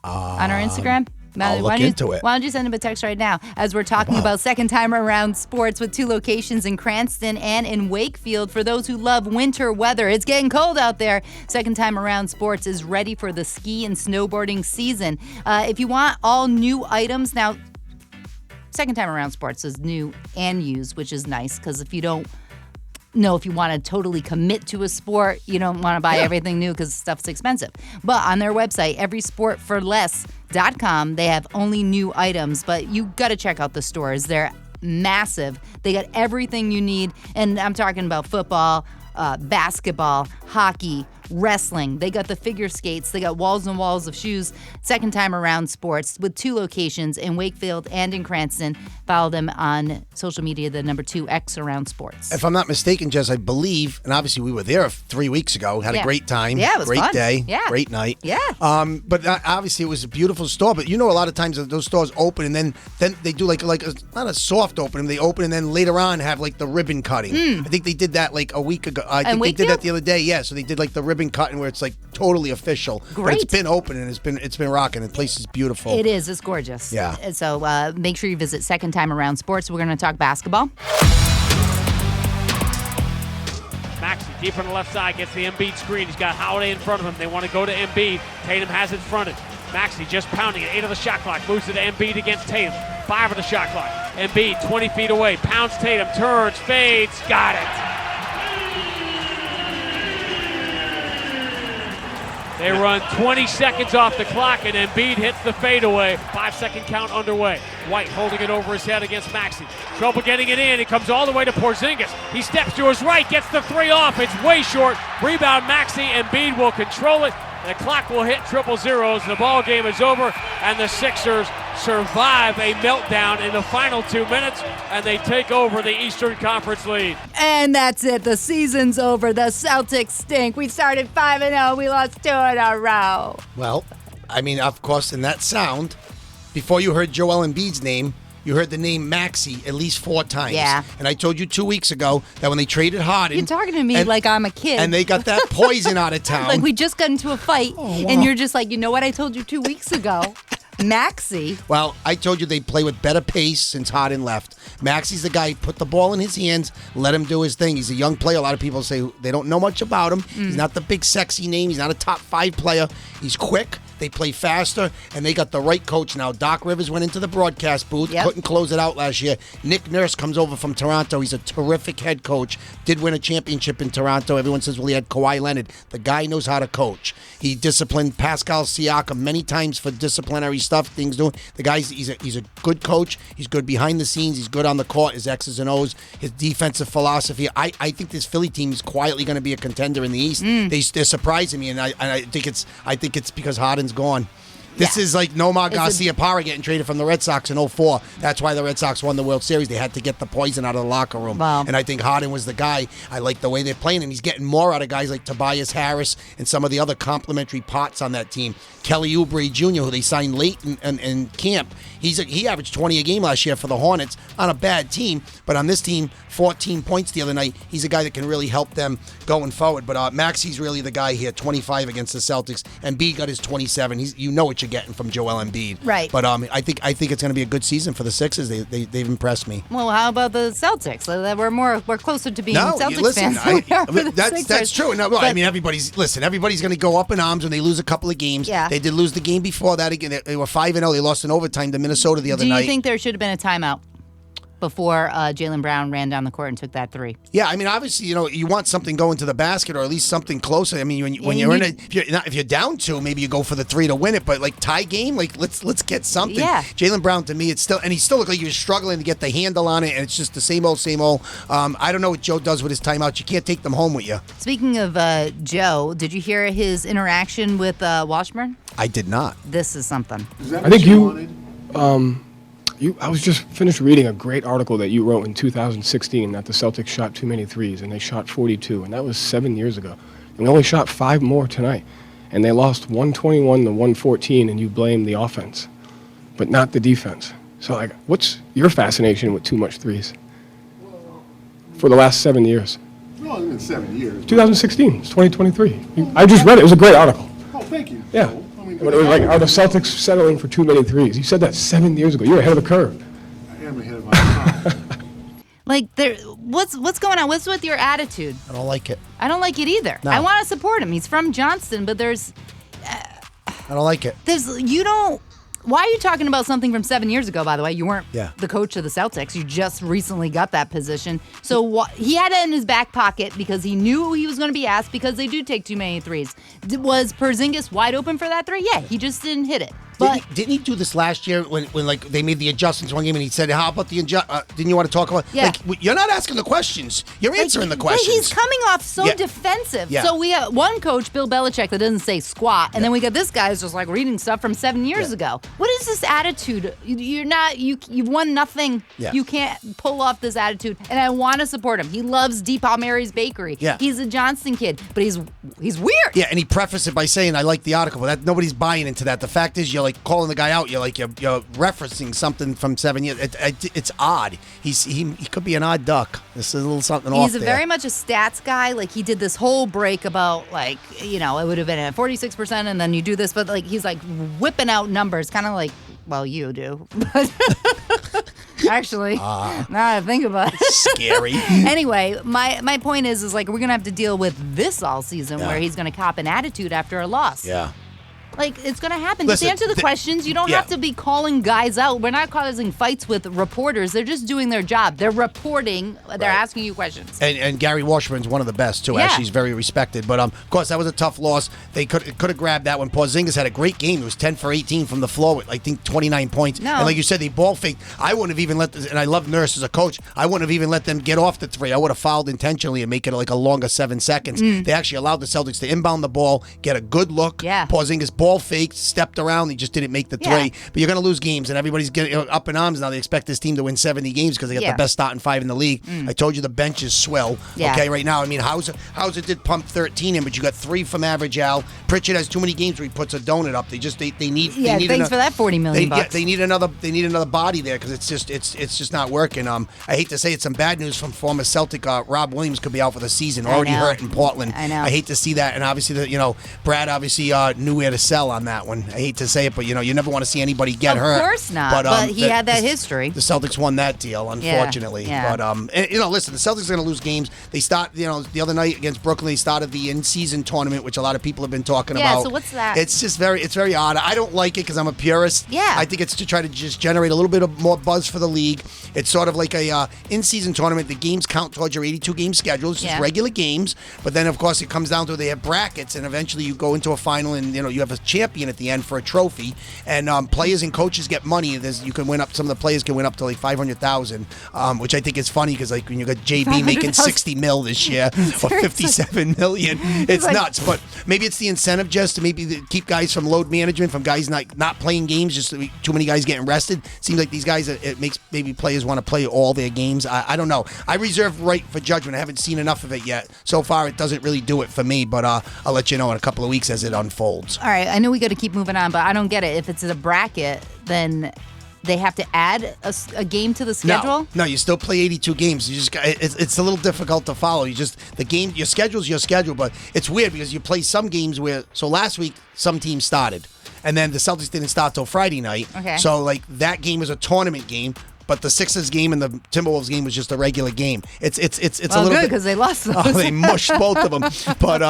on our Instagram? I'll look into it. Why don't you send him a text right now as we're talking about Second Time Around Sports with 2 locations in Cranston and in Wakefield. For those who love winter weather, it's getting cold out there. Second Time Around Sports is ready for the ski and snowboarding season. If you want all new items, now Second Time Around Sports is new and used, which is nice because if you don't know if you want to totally commit to a sport, you don't want to buy everything new because stuff's expensive. But on their website, everysportforless.com, they have only new items, but you got to check out the stores. They're massive. They got everything you need, and I'm talking about football, basketball, hockey, wrestling. They got the figure skates. They got walls and walls of shoes. Second Time Around Sports with 2 locations in Wakefield and in Cranston. Follow them on social media, the number 2X Around Sports. If I'm not mistaken, Jess, I believe, and obviously we were there 3 weeks ago, had a great time. Yeah, it was great fun. day. Yeah. Great night. Yeah. But obviously it was a beautiful store. But you know, a lot of times those stores open and then they do like not a soft opening. They open and then later on have like the ribbon cutting. I think they did that like a week ago. I think they did that the other day. Yeah. So they did like the ribbon cutting where it's like totally official. Great. But it's been open and it's been rocking. The place is beautiful. It is. It's gorgeous. Yeah. So make sure you visit Second Time Around Sports. We're going to talk basketball. Maxey deep on the left side gets the Embiid screen. He's got Holiday in front of him. They want to go to Embiid. Tatum has it fronted. Maxey just pounding it. 8 of the shot clock. Moves it to Embiid against Tatum. 5 of the shot clock. Embiid 20 feet away. Pounds Tatum. Turns. Fades. Got it. They run 20 seconds off the clock, and Embiid hits the fadeaway. 5-second count underway. White holding it over his head against Maxey. Trouble getting it in. He comes all the way to Porzingis. He steps to his right, gets the 3 off. It's way short. Rebound Maxey. Embiid will control it. The clock will hit triple zeros. The ball game is over, and the Sixers survive a meltdown in the final 2 minutes, and they take over the Eastern Conference lead. And that's it. The season's over. The Celtics stink. We started 5-0. We lost 2 in a row. Well, I mean, of course, in that sound, before you heard Joel Embiid's name, you heard the name Maxey at least 4 times. Yeah. And I told you 2 weeks ago that when they traded Harden... You're talking to me like I'm a kid. And they got that poison out of town. Like we just got into a fight, and you're just like, you know what I told you 2 weeks ago? Maxey. Well, I told you they play with better pace since Harden left. Maxey's the guy, put the ball in his hands, let him do his thing. He's a young player. A lot of people say they don't know much about him. He's not the big sexy name. He's not a top 5 player. He's quick. They play faster, and they got the right coach now. Doc Rivers went into the broadcast booth, couldn't close it out last year. Nick Nurse comes over from Toronto. He's a terrific head coach. Did win a championship in Toronto. Everyone says, well, he had Kawhi Leonard. The guy knows how to coach. He disciplined Pascal Siakam many times for disciplinary stuff, things doing. The guy's he's a good coach. He's good behind the scenes. He's good on the court. His X's and O's, his defensive philosophy. I think this Philly team is quietly going to be a contender in the East. They're surprising me, and I think it's because Harden's gone. This is like Nomar Garcia-Parra getting traded from the Red Sox in 2004. That's why the Red Sox won the World Series. They had to get the poison out of the locker room. Wow. And I think Harden was the guy. I like the way they're playing, and he's getting more out of guys like Tobias Harris and some of the other complimentary pots on that team. Kelly Oubre Jr., who they signed late in camp, he averaged 20 a game last year for the Hornets on a bad team, but on this team, 14 points the other night. He's a guy that can really help them going forward. But Maxi's really the guy here, 25 against the Celtics. Embiid got his 27. You know what you're getting from Joel Embiid. Right. But I think it's going to be a good season for the Sixers. They've impressed me. Well, how about the Celtics? We're closer to being Celtics listen, fans than we are for the Sixers. That's true. No, I mean, everybody's going to go up in arms when they lose a couple of games. Yeah. They did lose the game before that. Again, they were 5-0. They lost in overtime to Minnesota the other night. Do you think there should have been a timeout before Jaylen Brown ran down the court and took that three? Yeah, I mean, obviously, you want something going to the basket or at least something closer. I mean, if you're down 2, maybe you go for the 3 to win it. But like tie game, like let's get something. Yeah. Jaylen Brown, to me, he still looked like he was struggling to get the handle on it, and it's just the same old. I don't know what Joe does with his timeouts. You can't take them home with you. Speaking of Joe, did you hear his interaction with Washburn? I did not. This is something. I think I was just finished reading a great article that you wrote in 2016 that the Celtics shot too many threes, and they shot 42, and that was 7 years ago. And we only shot 5 more tonight, and they lost 121 to 114, and you blame the offense, but not the defense. So, like, what's your fascination with too much threes for the last 7 years? No, it's been 7 years. 2016, it's 2023. I just read it. It was a great article. Oh, thank you. Yeah. So, But it was like, are the Celtics settling for too many threes? You said that 7 years ago. You're ahead of the curve. I am ahead of my time. Like, what's going on? What's with your attitude? I don't like it. I don't like it either. No. I want to support him. He's from Johnston, but I don't like it. Why are you talking about something from 7 years ago, by the way? You weren't Yeah. the coach of the Celtics. You just recently got that position. So he had it in his back pocket because he knew he was going to be asked because they do take too many threes. Was Porzingis wide open for that three? Yeah, he just didn't hit it. But didn't he do this last year when like they made the adjustments one game and he said, "How about the didn't you want to talk about?" Yeah. Like, you're not asking the questions. You're answering the questions. But he's coming off so Yeah. defensive. Yeah. So we have one coach, Bill Belichick, that doesn't say squat, and then we got this guy who's just like reading stuff from 7 years ago. What is this attitude? You've won nothing. Yeah. You can't pull off this attitude. And I want to support him. He loves D. Palmieri's Bakery. Yeah. He's a Johnston kid, but he's weird. Yeah, and he prefaced it by saying, "I like the article," but nobody's buying into that. The fact is, you're like calling the guy out. You're referencing something from 7 years. It's odd. He could be an odd duck. This is a little something off He's there. very much a stats guy. Like, he did this whole break about, like, it would have been at 46%, and then you do this, but like he's like whipping out numbers, kind of like, well, you do. Actually, now I think about it. Scary. Anyway, my point is like we're gonna have to deal with this all season where he's gonna cop an attitude after a loss. Yeah. Like, it's going to happen. Listen, just answer the questions. You don't have to be calling guys out. We're not causing fights with reporters. They're just doing their job. They're reporting. They're asking you questions. And Gary Washburn's one of the best, too. Yeah. Actually, he's very respected. But, of course, that was a tough loss. They could have grabbed that one. Porzingis had a great game. It was 10 for 18 from the floor with, I think, 29 points. No. And like you said, they ball faked. I wouldn't have even and I love Nurse as a coach, I wouldn't have even let them get off the three. I would have fouled intentionally and make it like a longer 7 seconds. They actually allowed the Celtics to inbound the ball, get a good look. Yeah. Porzingis ball faked, stepped around. He just didn't make the three. Yeah. But you're going to lose games, and everybody's getting up in arms now. They expect this team to win 70 games because they got the best starting 5 in the league. I told you the bench is swell. Yeah. Okay, right now. I mean, Hauser did pump 13 in, but you got 3 from average Al. Pritchard has too many games where he puts a donut up. They need. Yeah, they need thanks for that $40 million bucks. They need another body there because it's just not working. I hate to say it's some bad news from former Celtic. Rob Williams could be out for the season. Already hurt in Portland. I know. I hate to see that, and obviously Brad obviously knew where to sell on that one. I hate to say it, but you never want to see anybody get hurt. Of course not. But he had that history. The Celtics won that deal, unfortunately. Yeah. But listen, the Celtics are going to lose games. They start, the other night against Brooklyn, they started the in-season tournament, which a lot of people have been talking about. Yeah. So what's that? It's just very odd. I don't like it because I'm a purist. Yeah. I think it's to try to just generate a little bit of more buzz for the league. It's sort of like a in-season tournament. The games count towards your 82-game schedule. It's just regular games. But then, of course, it comes down to they have brackets, and eventually you go into a final, and you have champion at the end for a trophy. And players and coaches get money. You can win up. Some of the players can win up to like $500,000, which I think is funny because like when you got JB making $60 million this year or $57 million, it's nuts. But maybe it's the incentive, just to maybe keep guys from load management, from guys not playing games, just too many guys getting rested. Seems like these guys, it makes maybe players want to play all their games. I don't know. I reserve right for judgment. I haven't seen enough of it yet. So far, it doesn't really do it for me, but I'll let you know in a couple of weeks as it unfolds. All right, I know we got to keep moving on, but I don't get it. If it's a bracket, then they have to add a game to the schedule? No, you still play 82 games. You just it's a little difficult to follow. Your schedule's your schedule, but it's weird because you play some games so last week some teams started, and then the Celtics didn't start till Friday night. Okay. So like that game is a tournament game. But the Sixers game and the Timberwolves game was just a regular game. It's a little good bit because they lost those. Oh, they mushed both of them. But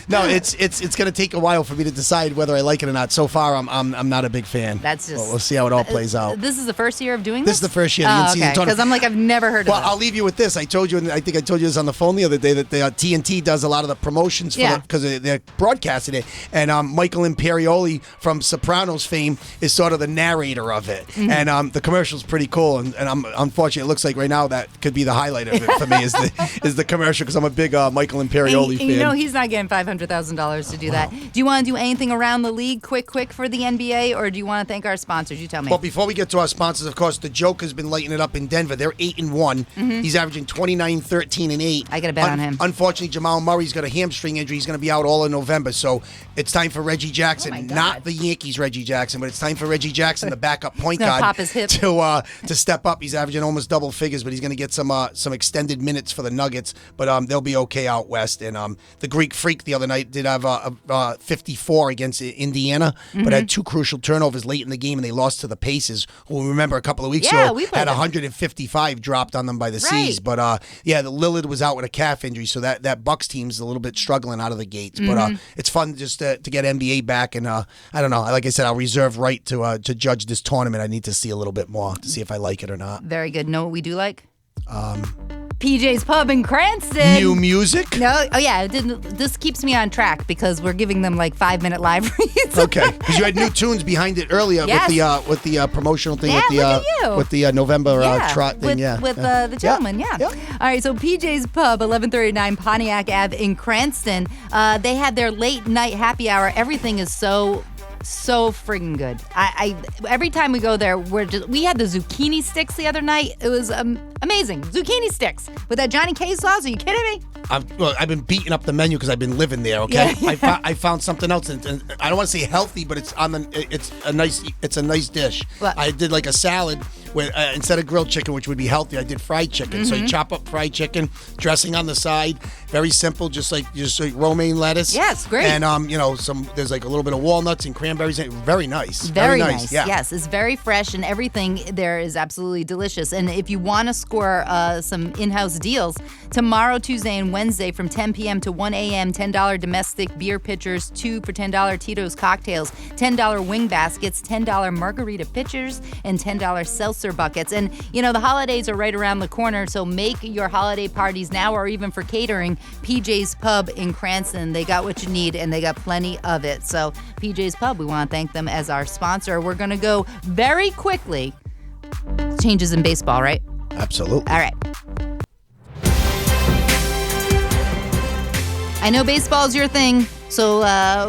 no, it's going to take a while for me to decide whether I like it or not. So far, I'm not a big fan. That's just. Well, we'll see how it all plays out. This is the first year of doing this. This is the first year. Because I'm like I've never heard of Well, this. I'll leave you with this. I told you, and I think I told you this on the phone the other day, that the TNT does a lot of the promotions because they're broadcasting it. And Michael Imperioli from Sopranos fame is sort of the narrator of it. Mm-hmm. And the commercial's pretty cool. And I'm unfortunately, it looks like right now that could be the highlight of it for me is the commercial because I'm a big Michael Imperioli fan. You know he's not getting $500,000 to do that. Do you want to do anything around the league quick for the NBA, or do you want to thank our sponsors? You tell me. Well, before we get to our sponsors, of course, the Joker's been lighting it up in Denver. They're 8-1. Mm-hmm. He's averaging 29, 13, and 8. I got to bet on him. Unfortunately, Jamal Murray's got a hamstring injury. He's going to be out all of November. So it's time for Reggie Jackson, not the Yankees Reggie Jackson, but it's time for Reggie Jackson, the backup point guard, pop his hip. to step up. He's averaging almost double figures, but he's going to get some extended minutes for the Nuggets. But they'll be okay out west. And the Greek Freak the other night did have 54 against Indiana, but had 2 crucial turnovers late in the game, and they lost to the Pacers, who remember a couple of weeks ago had 155 dropped on them by the C's. But the Lillard was out with a calf injury, so that Bucks team's a little bit struggling out of the gates. But it's fun just to get NBA back, and I don't know. Like I said, I'll reserve right to judge this tournament. I need to see a little bit more to see if I like it or not. Very good. Know what we do like? PJ's Pub in Cranston. New music? No. Oh, yeah. This keeps me on track because we're giving them like 5-minute live reads. Okay. Because you had new tunes behind it earlier with the promotional thing with the November trot thing. With the gentleman. Yeah. All right. So PJ's Pub, 1139 Pontiac Ave in Cranston. They had their late night happy hour. Everything is so friggin' good. I every time we go there, we had the zucchini sticks the other night. It was amazing. Zucchini sticks with that Johnny K sauce. Are you kidding me? I've been beating up the menu because I've been living there. Okay, yeah. I found something else, and I don't want to say healthy, but it's a nice dish. What? I did like a salad with instead of grilled chicken, which would be healthy. I did fried chicken. Mm-hmm. So you chop up fried chicken, dressing on the side, very simple, just like romaine lettuce. Yes, great. And there's like a little bit of walnuts and cranberries. Very nice. Very nice. Yeah. Yes, it's very fresh, and everything there is absolutely delicious. And if you want to score some in-house deals, tomorrow, Tuesday, and Wednesday from 10 p.m. to 1 a.m., $10 domestic beer pitchers, 2 for $10 Tito's cocktails, $10 wing baskets, $10 margarita pitchers, and $10 seltzer buckets. And, the holidays are right around the corner, so make your holiday parties now or even for catering. PJ's Pub in Cranston. They got what you need, and they got plenty of it. So PJ's Pub, we want to thank them as our sponsor. We're going to go very quickly. Changes in baseball, right? Absolutely. All right. I know baseball's your thing. So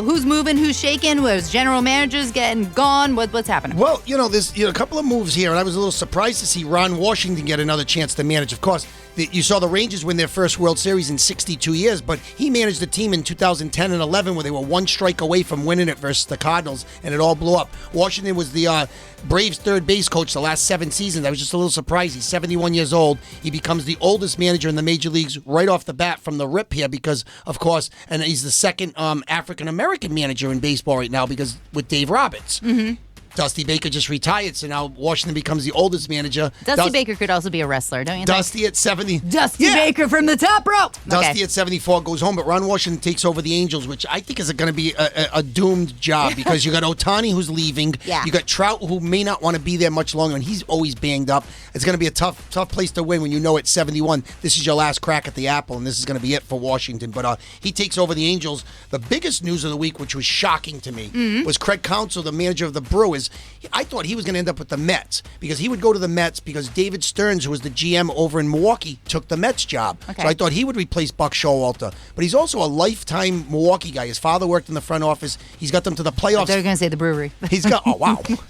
who's moving, who's shaking? Where's general managers getting gone? What's happening? Well, there's a couple of moves here, and I was a little surprised to see Ron Washington get another chance to manage. Of course, you saw the Rangers win their first World Series in 62 years, but he managed the team in 2010 and 11 where they were one strike away from winning it versus the Cardinals, and it all blew up. Washington was the Braves third base coach the last 7 seasons. I was just a little surprised. He's 71 years old. He becomes the oldest manager in the major leagues right off the bat from the rip here because, of course, and he's the second African-American manager in baseball right now because with Dave Roberts. Mm-hmm. Dusty Baker just retired, so now Washington becomes the oldest manager. Dusty Baker could also be a wrestler, don't you think? Dusty at 70. Dusty Baker from the top rope. Dusty at 74 goes home, but Ron Washington takes over the Angels, which I think is going to be a doomed job because you got Ohtani who's leaving. Yeah. You got Trout who may not want to be there much longer, and he's always banged up. It's going to be a tough place to win when you know at 71 this is your last crack at the apple, and this is going to be it for Washington. But he takes over the Angels. The biggest news of the week, which was shocking to me, was Craig Counsell, the manager of the Brewers. I thought he was going to end up with the Mets because he would go to the Mets because David Stearns, who was the GM over in Milwaukee, took the Mets job. Okay. So I thought he would replace Buck Showalter. But he's also a lifetime Milwaukee guy. His father worked in the front office. He's got them to the playoffs. They're going to say the brewery. He's got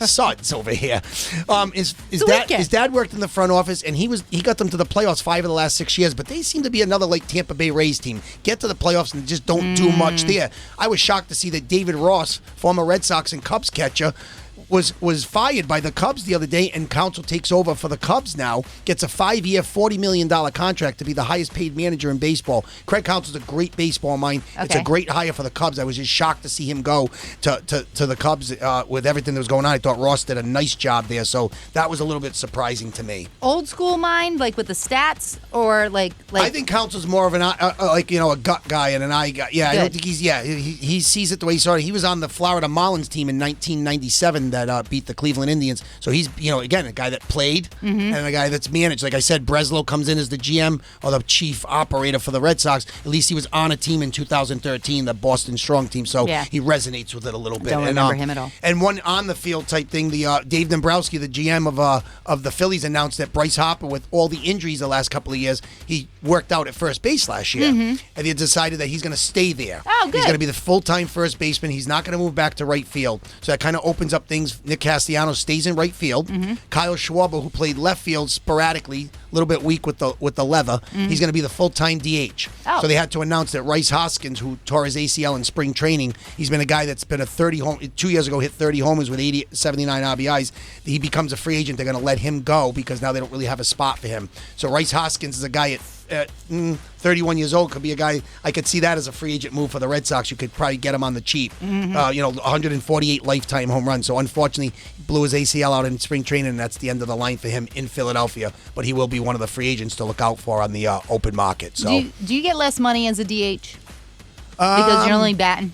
suds over here. His dad worked in the front office, and he got them to the playoffs 5 of the last 6 years. But they seem to be another like Tampa Bay Rays team. Get to the playoffs and just don't do much there. I was shocked to see that David Ross, former Red Sox and Cubs catcher, was fired by the Cubs the other day, and Counsell takes over for the Cubs now, gets a 5-year, $40 million contract to be the highest paid manager in baseball. Craig Counsell's a great baseball mind. Okay. It's a great hire for the Cubs. I was just shocked to see him go to the Cubs with everything that was going on. I thought Ross did a nice job there, so that was a little bit surprising to me. Old school mind, like with the stats, or like I think Counsell's more of an a gut guy and an eye guy. Yeah, good. I don't think he sees it the way he saw it. He was on the Florida Marlins team in 1997 that beat the Cleveland Indians. So he's, again, a guy that played and a guy that's managed. Like I said, Breslow comes in as the GM or the chief operator for the Red Sox. At least he was on a team in 2013, the Boston Strong team. So he resonates with it a little bit. Don't remember him at all. And one on the field type thing, the Dave Dombrowski, the GM of the Phillies, announced that Bryce Harper, with all the injuries the last couple of years, he worked out at first base last year. And he decided that he's going to stay there. Oh, good. He's going to be the full-time first baseman. He's not going to move back to right field. So that kind of opens up things. Nick Castellanos stays in right field. Kyle Schwarber, who played left field sporadically, a little bit weak with the leather, he's going to be the full-time DH. Oh. So they had to announce that Rice Hoskins, who tore his ACL in spring training, he's been a guy that's been 2 years ago hit 30 homers with 79 RBIs. He becomes a free agent. They're going to let him go because now they don't really have a spot for him. So Rice Hoskins is a guy at 31 years old, could be a guy. I could see that as a free agent move for the Red Sox. You could probably get him on the cheap. 148 lifetime home runs. So unfortunately, he blew his ACL out in spring training, and that's the end of the line for him in Philadelphia. But he will be one of the free agents to look out for on the open market. So do you get less money as a DH because you're only batting?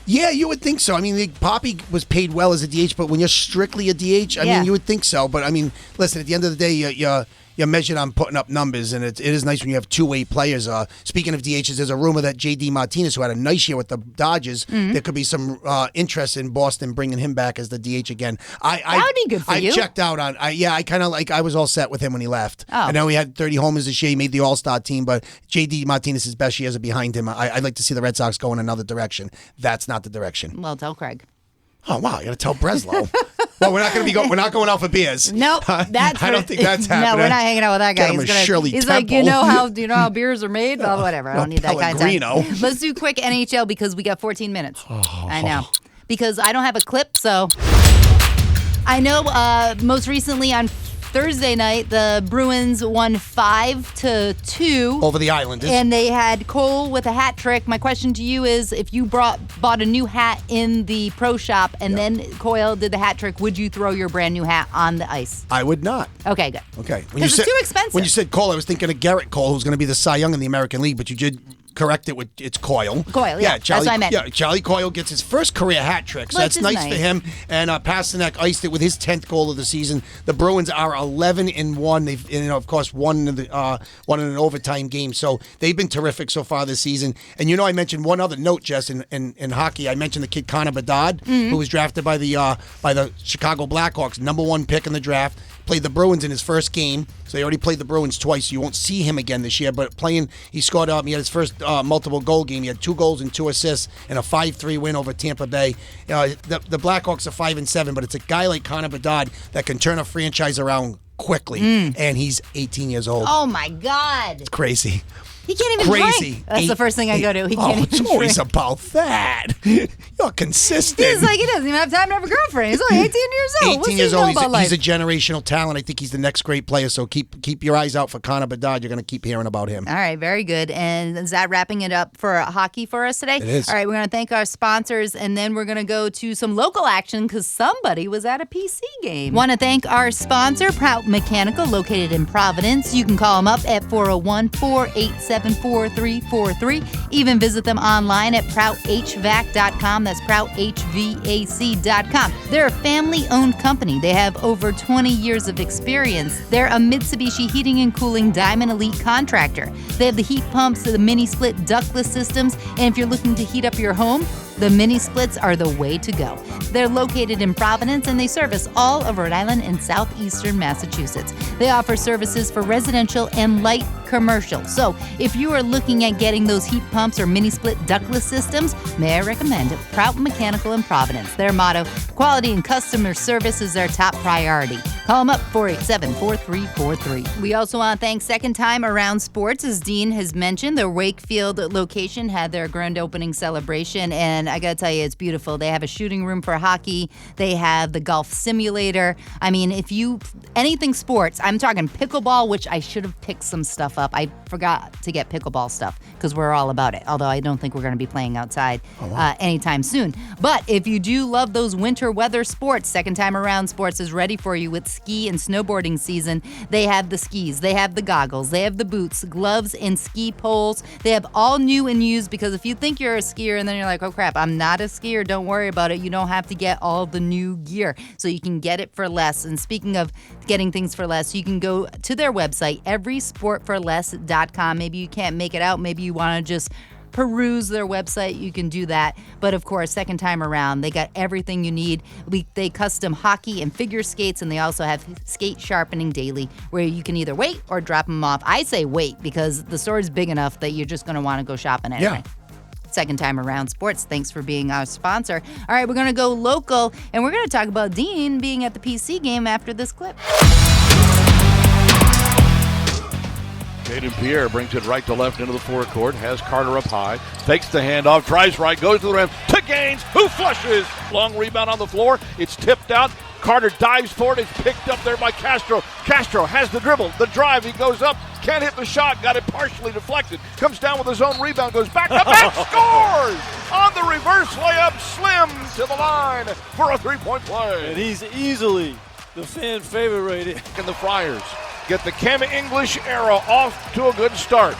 Yeah, you would think so. I mean, Poppy was paid well as a DH, but when you're strictly a DH, I mean, you would think so. But I mean, listen, at the end of the day, you're measured on putting up numbers, and it is nice when you have two-way players. Speaking of DHs, there's a rumor that J.D. Martinez, who had a nice year with the Dodgers, there could be some interest in Boston bringing him back as the DH again. That would be good for you. I checked out on. I kind of I was all set with him when he left. Oh. I know he had 30 homers this year. He made the All-Star team, but J.D. Martinez's best years are behind him. I'd like to see the Red Sox go in another direction. That's not the direction. Well, tell Craig. Oh wow, you got to tell Breslow. Well, we're not going to be we're not going out for beers. Nope, I don't think that's happening. No, we're not hanging out with that guy. He's like, do you know how beers are made? Well, whatever. I don't need that kind of time. Let's do quick NHL because we got 14 minutes. I know. Because I don't have a clip, so I know most recently on Thursday night, the Bruins won 5-2 over the Islanders, and they had Cole with a hat trick. My question to you is: if you bought a new hat in the pro shop and then Coyle did the hat trick, would you throw your brand new hat on the ice? I would not. Okay, good. Okay, because it's too expensive. When you said Cole, I was thinking of Garrett Cole, who's going to be the Cy Young in the American League, but you did correct it with it's Coyle. Coyle, yeah. Charlie, that's what I meant. Yeah, Charlie Coyle gets his first career hat trick, so that's nice for him. And Pasternak iced it with his 10th goal of the season. The Bruins are 11-1. They've, of course, won in an overtime game. So they've been terrific so far this season. And I mentioned one other note, Jess, in hockey. I mentioned the kid Connor Bedard, who was drafted by the Chicago Blackhawks, #1 pick in the draft. Played the Bruins in his first game, so he already played the Bruins twice. So you won't see him again this year. But he scored up. He had his first multiple goal game. He had 2 goals and 2 assists in a 5-3 win over Tampa Bay. The Blackhawks are 5-7, but it's a guy like Connor Bedard that can turn a franchise around quickly, and he's 18 years old. Oh my God! It's crazy. He can't even Crazy. drink. That's the first thing I go to. He can't even it's drink. always about that. You're consistent. He's like, he doesn't even have time to have a girlfriend. He's only 18 years old. 18 What's years he old. know about life? He's a generational talent. I think he's the next great player. So keep your eyes out for Connor Bedard. You're going to keep hearing about him. All right, very good. And is that wrapping it up for hockey for us today? It is. All right, we're going to thank our sponsors, and then we're going to go to some local action because somebody was at a PC game. Want to thank our sponsor, Prout Mechanical, located in Providence. You can call them up at 401-487-4343. Even visit them online at prouthvac.com. That's prouthvac.com. They're a family-owned company. They have over 20 years of experience. They're a Mitsubishi Heating and Cooling Diamond Elite contractor. They have the heat pumps, the mini split ductless systems, and if you're looking to heat up your home, the mini splits are the way to go. They're located in Providence and they service all of Rhode Island and southeastern Massachusetts. They offer services for residential and light commercial. So if you are looking at getting those heat pumps or mini split ductless systems, may I recommend Prout Mechanical in Providence. Their motto, quality and customer service is their top priority. Call them up 487-4343. We also want to thank Second Time Around Sports. As Dean has mentioned, their Wakefield location had their grand opening celebration, and I got to tell you, it's beautiful. They have a shooting room for hockey. They have the golf simulator. I mean, if you, anything sports, I'm talking pickleball, which I should have picked some stuff up. I forgot to get pickleball stuff because we're all about it, although I don't think we're going to be playing outside anytime soon. But if you do love those winter weather sports, Second Time Around Sports is ready for you with ski and snowboarding season. They have the skis, they have the goggles, they have the boots, gloves, and ski poles. They have all new and used, because if you think you're a skier and then you're like, oh crap, I'm not a skier, don't worry about it. You don't have to get all the new gear, so you can get it for less. And speaking of getting things for less, you can go to their website, everysportforless.com. Maybe you can't make it out, maybe you want to just peruse their website, you can do that. But of course, Second Time Around, they got everything you need. They custom hockey and figure skates, and they also have skate sharpening daily, where you can either wait or drop them off. I say wait, because the store is big enough that you're just going to want to go shopping anyway. Yeah. Second Time Around Sports, thanks for being our sponsor. All right, we're going to go local, and we're going to talk about Dean being at the PC game after this clip. Caden Pierre brings it right to left into the forecourt, has Carter up high, fakes the handoff, drives right, goes to the rim, to Gaines, who flushes. Long rebound on the floor, it's tipped out. Carter dives for it, it's picked up there by Castro. Castro has the dribble, the drive, he goes up, can't hit the shot, got it partially deflected, comes down with his own rebound, goes back to back, scores! On the reverse layup, Slim to the line for a three-point play. And he's easily the fan favorite right here. And the Friars get the Cam English era off to a good start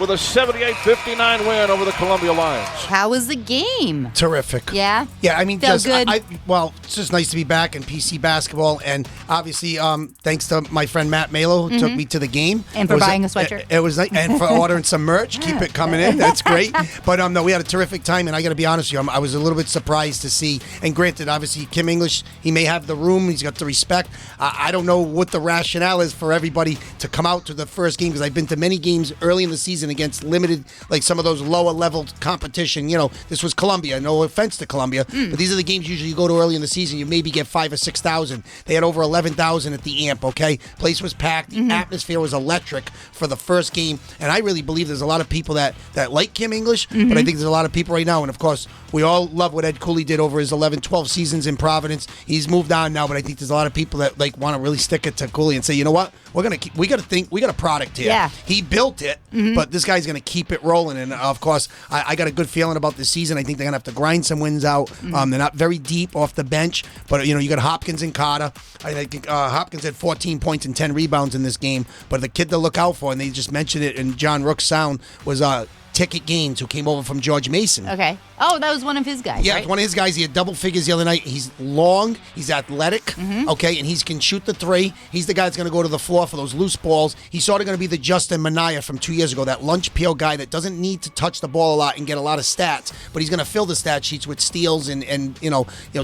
with a 78-59 win over the Columbia Lions. How was the game? Terrific. Yeah? Yeah, I mean, Felt good. Well, it's just nice to be back in PC basketball, and obviously, thanks to my friend Matt Malo, who took me to the game. And for buying a sweatshirt. It was nice, and for ordering some merch. Keep it coming in. That's great. But no, we had a terrific time, and I got to be honest with you, I was a little bit surprised to see, and granted, obviously, Kim English, he may have the room, he's got the respect. I don't know what the rationale is for everybody to come out to the first game, because I've been to many games early in the season against limited, like some of those lower level competition. You know, this was Columbia. No offense to Columbia, but these are the games usually you go to early in the season. You maybe get 5,000 or 6,000. They had over 11,000 at the Amp. Okay, place was packed. The atmosphere was electric for the first game, and I really believe there's a lot of people that like Kim English, but I think there's a lot of people right now, and of course we all love what Ed Cooley did over his 11-12 seasons in Providence. He's moved on now, but I think there's a lot of people that like want to really stick it to Cooley and say, you know what, we got a product here. Yeah. He built it, but this guy's going to keep it rolling. And of course, I got a good feeling about this season. I think they're going to have to grind some wins out. They're not very deep off the bench, but you got Hopkins and Carter. I think Hopkins had 14 points and 10 rebounds in this game. But the kid to look out for, and they just mentioned it in John Rook's sound, was Ticket Gaines, who came over from George Mason. Okay. Oh, that was one of his guys, Yeah, right? it's one of his guys. He had double figures the other night. He's long, he's athletic, okay, and he can shoot the three. He's the guy that's going to go to the floor for those loose balls. He's sort of going to be the Justin Minaya from 2 years ago, that lunch peel guy that doesn't need to touch the ball a lot and get a lot of stats, but he's going to fill the stat sheets with steals and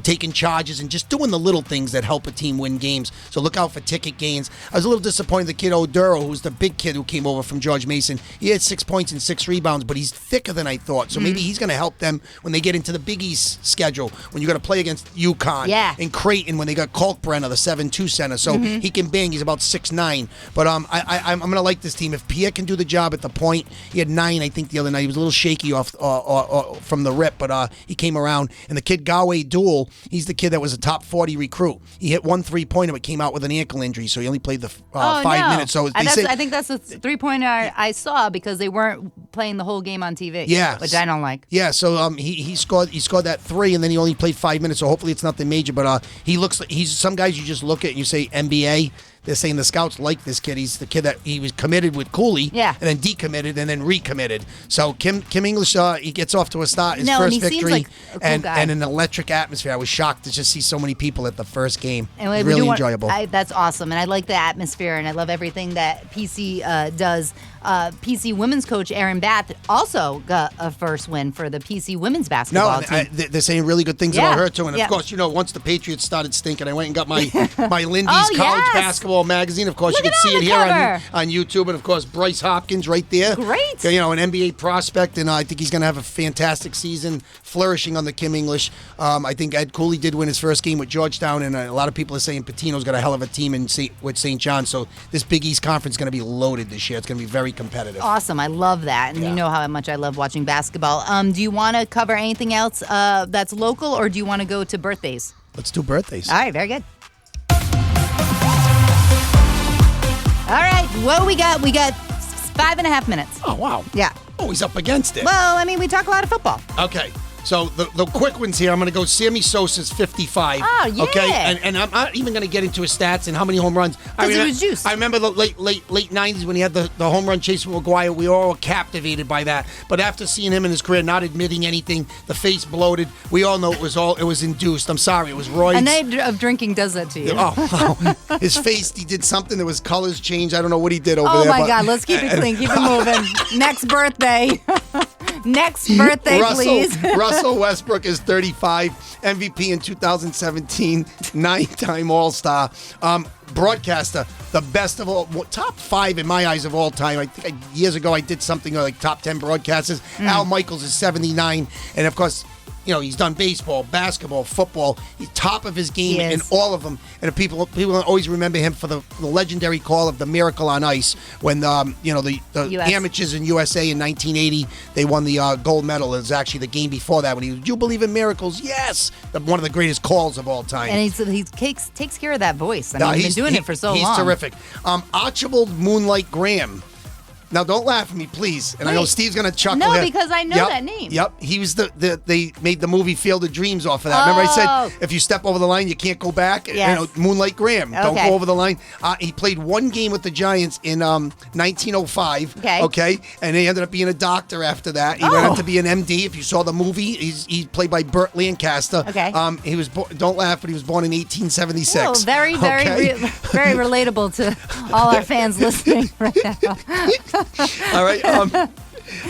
taking charges and just doing the little things that help a team win games. So look out for Ticket Gaines. I was a little disappointed the kid Oduro, who's the big kid who came over from George Mason. He had 6 points and 6 rebounds pounds, but he's thicker than I thought. So maybe he's going to help them when they get into the Big East schedule, when you're going to play against UConn and Creighton when they got Kalkbrenner, the 7'2" center. So he can bang. He's about 6'9". But I'm going to like this team. If Pierre can do the job at the point, he had 9, I think, the other night. He was a little shaky off from the rip, but he came around. And the kid Gawe Duel, he's the kid that was a top 40 recruit. He hit 1 3-pointer, but came out with an ankle injury, so he only played the 5 minutes. So I think that's a 3-pointer I saw because they weren't playing the whole game on TV. Yeah, which I don't like. Yeah, so he scored that 3, and then he only played 5 minutes. So hopefully it's nothing major. But he looks like he's some guys you just look at and you say NBA. They're saying the scouts like this kid. He's the kid that he was committed with Cooley, and then decommitted, and then recommitted. So Kim English, he gets off to a start. His first victory, seems like a cool guy. And an electric atmosphere. I was shocked to just see so many people at the first game. And really enjoyable. That's awesome, and I like the atmosphere, and I love everything that PC does. PC women's coach Erin Bath also got a first win for the PC women's basketball team. They're saying really good things about her too. And of course, once the Patriots started stinking, I went and got my Lindy's College Basketball magazine. Of course, you can see it here on YouTube. And of course, Bryce Hopkins right there. Great. An NBA prospect, and I think he's going to have a fantastic season, flourishing on the Kim English. I think Ed Cooley did win his first game with Georgetown, and a lot of people are saying Patino's got a hell of a team with St. John. So this Big East Conference is going to be loaded this year. It's going to be very competitive. Awesome. I love that. And you know how much I love watching basketball. Do you want to cover anything else that's local, or do you want to go to birthdays? Let's do birthdays. All right. Very good. All right. What we got? We got 5.5 minutes. Oh, wow. Yeah. Oh, he's up against it. Well, I mean, we talk a lot of football. Okay. So the quick ones here, I'm going to go Sammy Sosa's 55. Oh, yeah. Okay, and I'm not even going to get into his stats and how many home runs. Because it was juice. I remember the late 90s when he had the home run chase with McGuire. We were all captivated by that. But after seeing him in his career not admitting anything, the face bloated, we all know it was induced. I'm sorry, it was roids. A night of drinking does that to you. Oh, his face, he did something. There was colors changed. I don't know what he did over there. Oh, my God. Let's keep it clean. Keep it moving. Next birthday. Next birthday, please. Russell Westbrook is 35, MVP in 2017, 9-time All-Star. Broadcaster, the best of all, top 5 in my eyes of all time. I think years ago I did something like top 10 broadcasters. Al Michaels is 79, and of course, he's done baseball, basketball, football. He's top of his game in all of them. And people always remember him for the legendary call of the Miracle on Ice when the amateurs in USA in 1980 they won the gold medal. It was actually the game before that when he was, "Do you believe in miracles?" Yes, one of the greatest calls of all time. And he takes care of that voice. I mean, he's been doing it for so long. He's terrific. Archibald Moonlight Graham. Now, don't laugh at me, please. And I know Steve's going to chuckle. No, here. because I know that name. Yep. He was they made the movie Field of Dreams off of that. Remember I said, if you step over the line, you can't go back? Yes. Moonlight Graham. Okay. Don't go over the line. He played one game with the Giants in 1905. Okay. And he ended up being a doctor after that. He went on to be an MD. If you saw the movie, he's played by Burt Lancaster. Okay. He was don't laugh, but he was born in 1876. Oh, very, very, very relatable to all our fans listening right now. All right.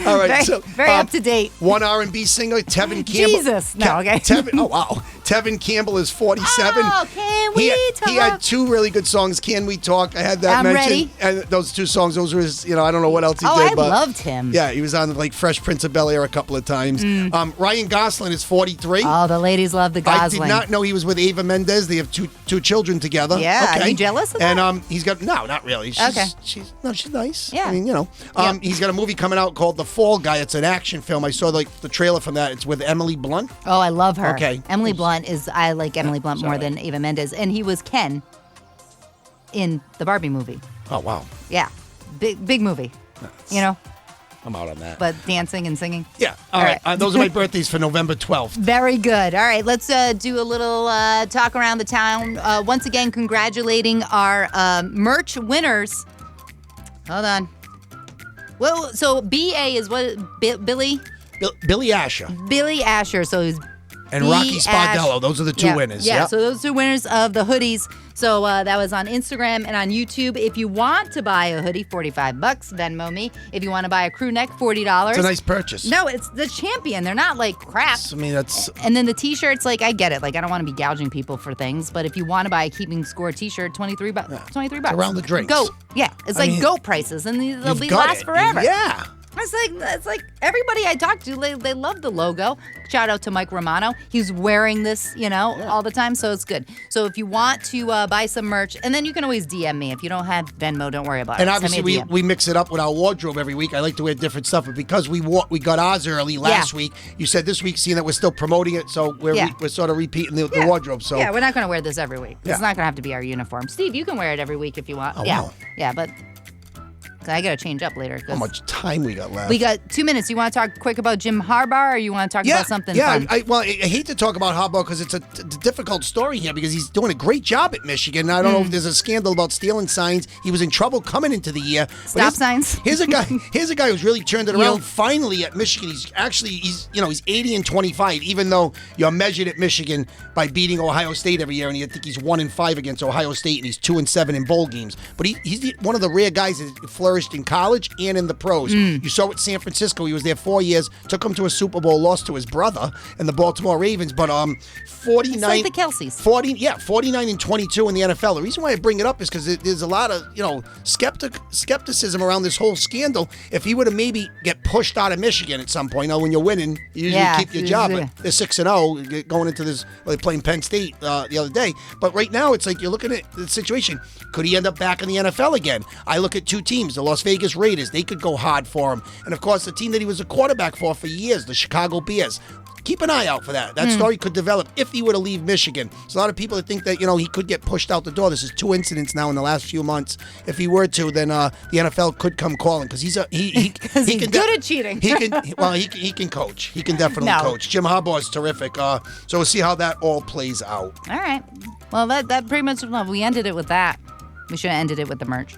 All right. Very up to date. One R&B singer, Tevin Campbell. Jesus. No, okay. Oh, wow. Tevin Campbell is 47. Oh, Can We Talk? He had 2 really good songs. Can We Talk? I had that mentioned. Ready. And those 2 songs, those were his, I don't know what else he did. I but loved him. Yeah, he was on like Fresh Prince of Bel-Air a couple of times. Ryan Gosling is 43. Oh, the ladies love the Gosling. I did not know he was with Ava Mendez. They have two children together. Yeah. Okay. Are you jealous of that? And he's got, no, not really. She's nice. Yeah. I mean, he's got a movie coming out called The Fall Guy. It's an action film. I saw the trailer from that. It's with Emily Blunt. Oh, I love her. Okay. Emily Blunt I like Emily Blunt more than Eva Mendes. And he was Ken in the Barbie movie. Oh, wow. Yeah. Big movie. I'm out on that. But dancing and singing. Yeah. All right. Those are my birthdays for November 12th. Very good. All right. Let's do a little talk around the town. Once again, congratulating our merch winners. Hold on. Well, so BA is what? Billy? Billy Asher. Billy Asher. So he's and Rocky Spardello. Those are the 2 winners. Yeah, so those 2 winners of the hoodies. So that was on Instagram and on YouTube. If you want to buy a hoodie, $45, Venmo me. If you want to buy a crew neck, $40. It's a nice purchase. No, it's the Champion. They're not like crap. I mean, that's... And then the T-shirts, I get it. I don't want to be gouging people for things. But if you want to buy a Keeping Score T-shirt, $23. $23. Around the drinks. Goat. Yeah, it's goat prices. And they'll last forever. Yeah. It's like everybody I talk to, they love the logo. Shout out to Mike Romano. He's wearing this, all the time, so it's good. So if you want to buy some merch, and then you can always DM me. If you don't have Venmo, don't worry about it. And obviously, we mix it up with our wardrobe every week. I like to wear different stuff, but because we got ours early last week, you said this week, seeing that we're still promoting it, so we're sort of repeating the wardrobe. So we're not going to wear this every week. It's not going to have to be our uniform. Steve, you can wear it every week if you want. Oh, wow. Yeah, but I got to change up later. How much time we got left? We got 2 minutes. You want to talk quick about Jim Harbaugh, or you want to talk about something fun? I hate to talk about Harbaugh because it's a difficult story here because he's doing a great job at Michigan. I don't know if there's a scandal about stealing signs. He was in trouble coming into the year. Stop signs. Here's a guy who's really turned it around finally at Michigan. He's 80-25, even though you're measured at Michigan by beating Ohio State every year, and I think he's 1-5 against Ohio State, and he's 2-7 in bowl games. But he's one of the rare guys that flourished in college and in the pros. You saw it San Francisco. He was there 4 years, took him to a Super Bowl, lost to his brother and the Baltimore Ravens, but 49 it's like the Kelseys. 49-22 in the NFL. The reason why I bring it up is because there's a lot of skepticism around this whole scandal. If he would have maybe get pushed out of Michigan at some point, when you're winning, you usually keep your job. But they're 6-0 going into this. They're playing Penn State the other day, but right now it's like you're looking at the situation. Could he end up back in the NFL again? I look at two teams, the Las Vegas Raiders. They could go hard for him, and of course the team that he was a quarterback for years, the Chicago Bears. Keep an eye out for that. That story could develop if he were to leave Michigan. There's a lot of people that think that he could get pushed out the door. This is 2 incidents now in the last few months. If he were to, then the NFL could come calling because he's good at cheating. He can coach. He can definitely coach. Jim Harbaugh is terrific. So we'll see how that all plays out. All right. Well, that pretty much we ended it with that. We should have ended it with the merch.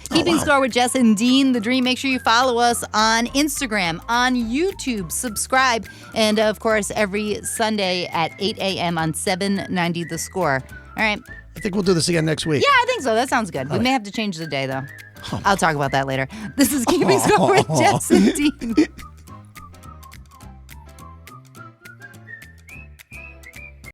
Keeping Score with Jess and Dean, The Dream. Make sure you follow us on Instagram, on YouTube, subscribe, and of course, every Sunday at 8 a.m. on 790 The Score. All right. I think we'll do this again next week. Yeah, I think so. That sounds good. We may have to change the day, though. I'll talk about that later. This is Keeping Score with Jess and Dean.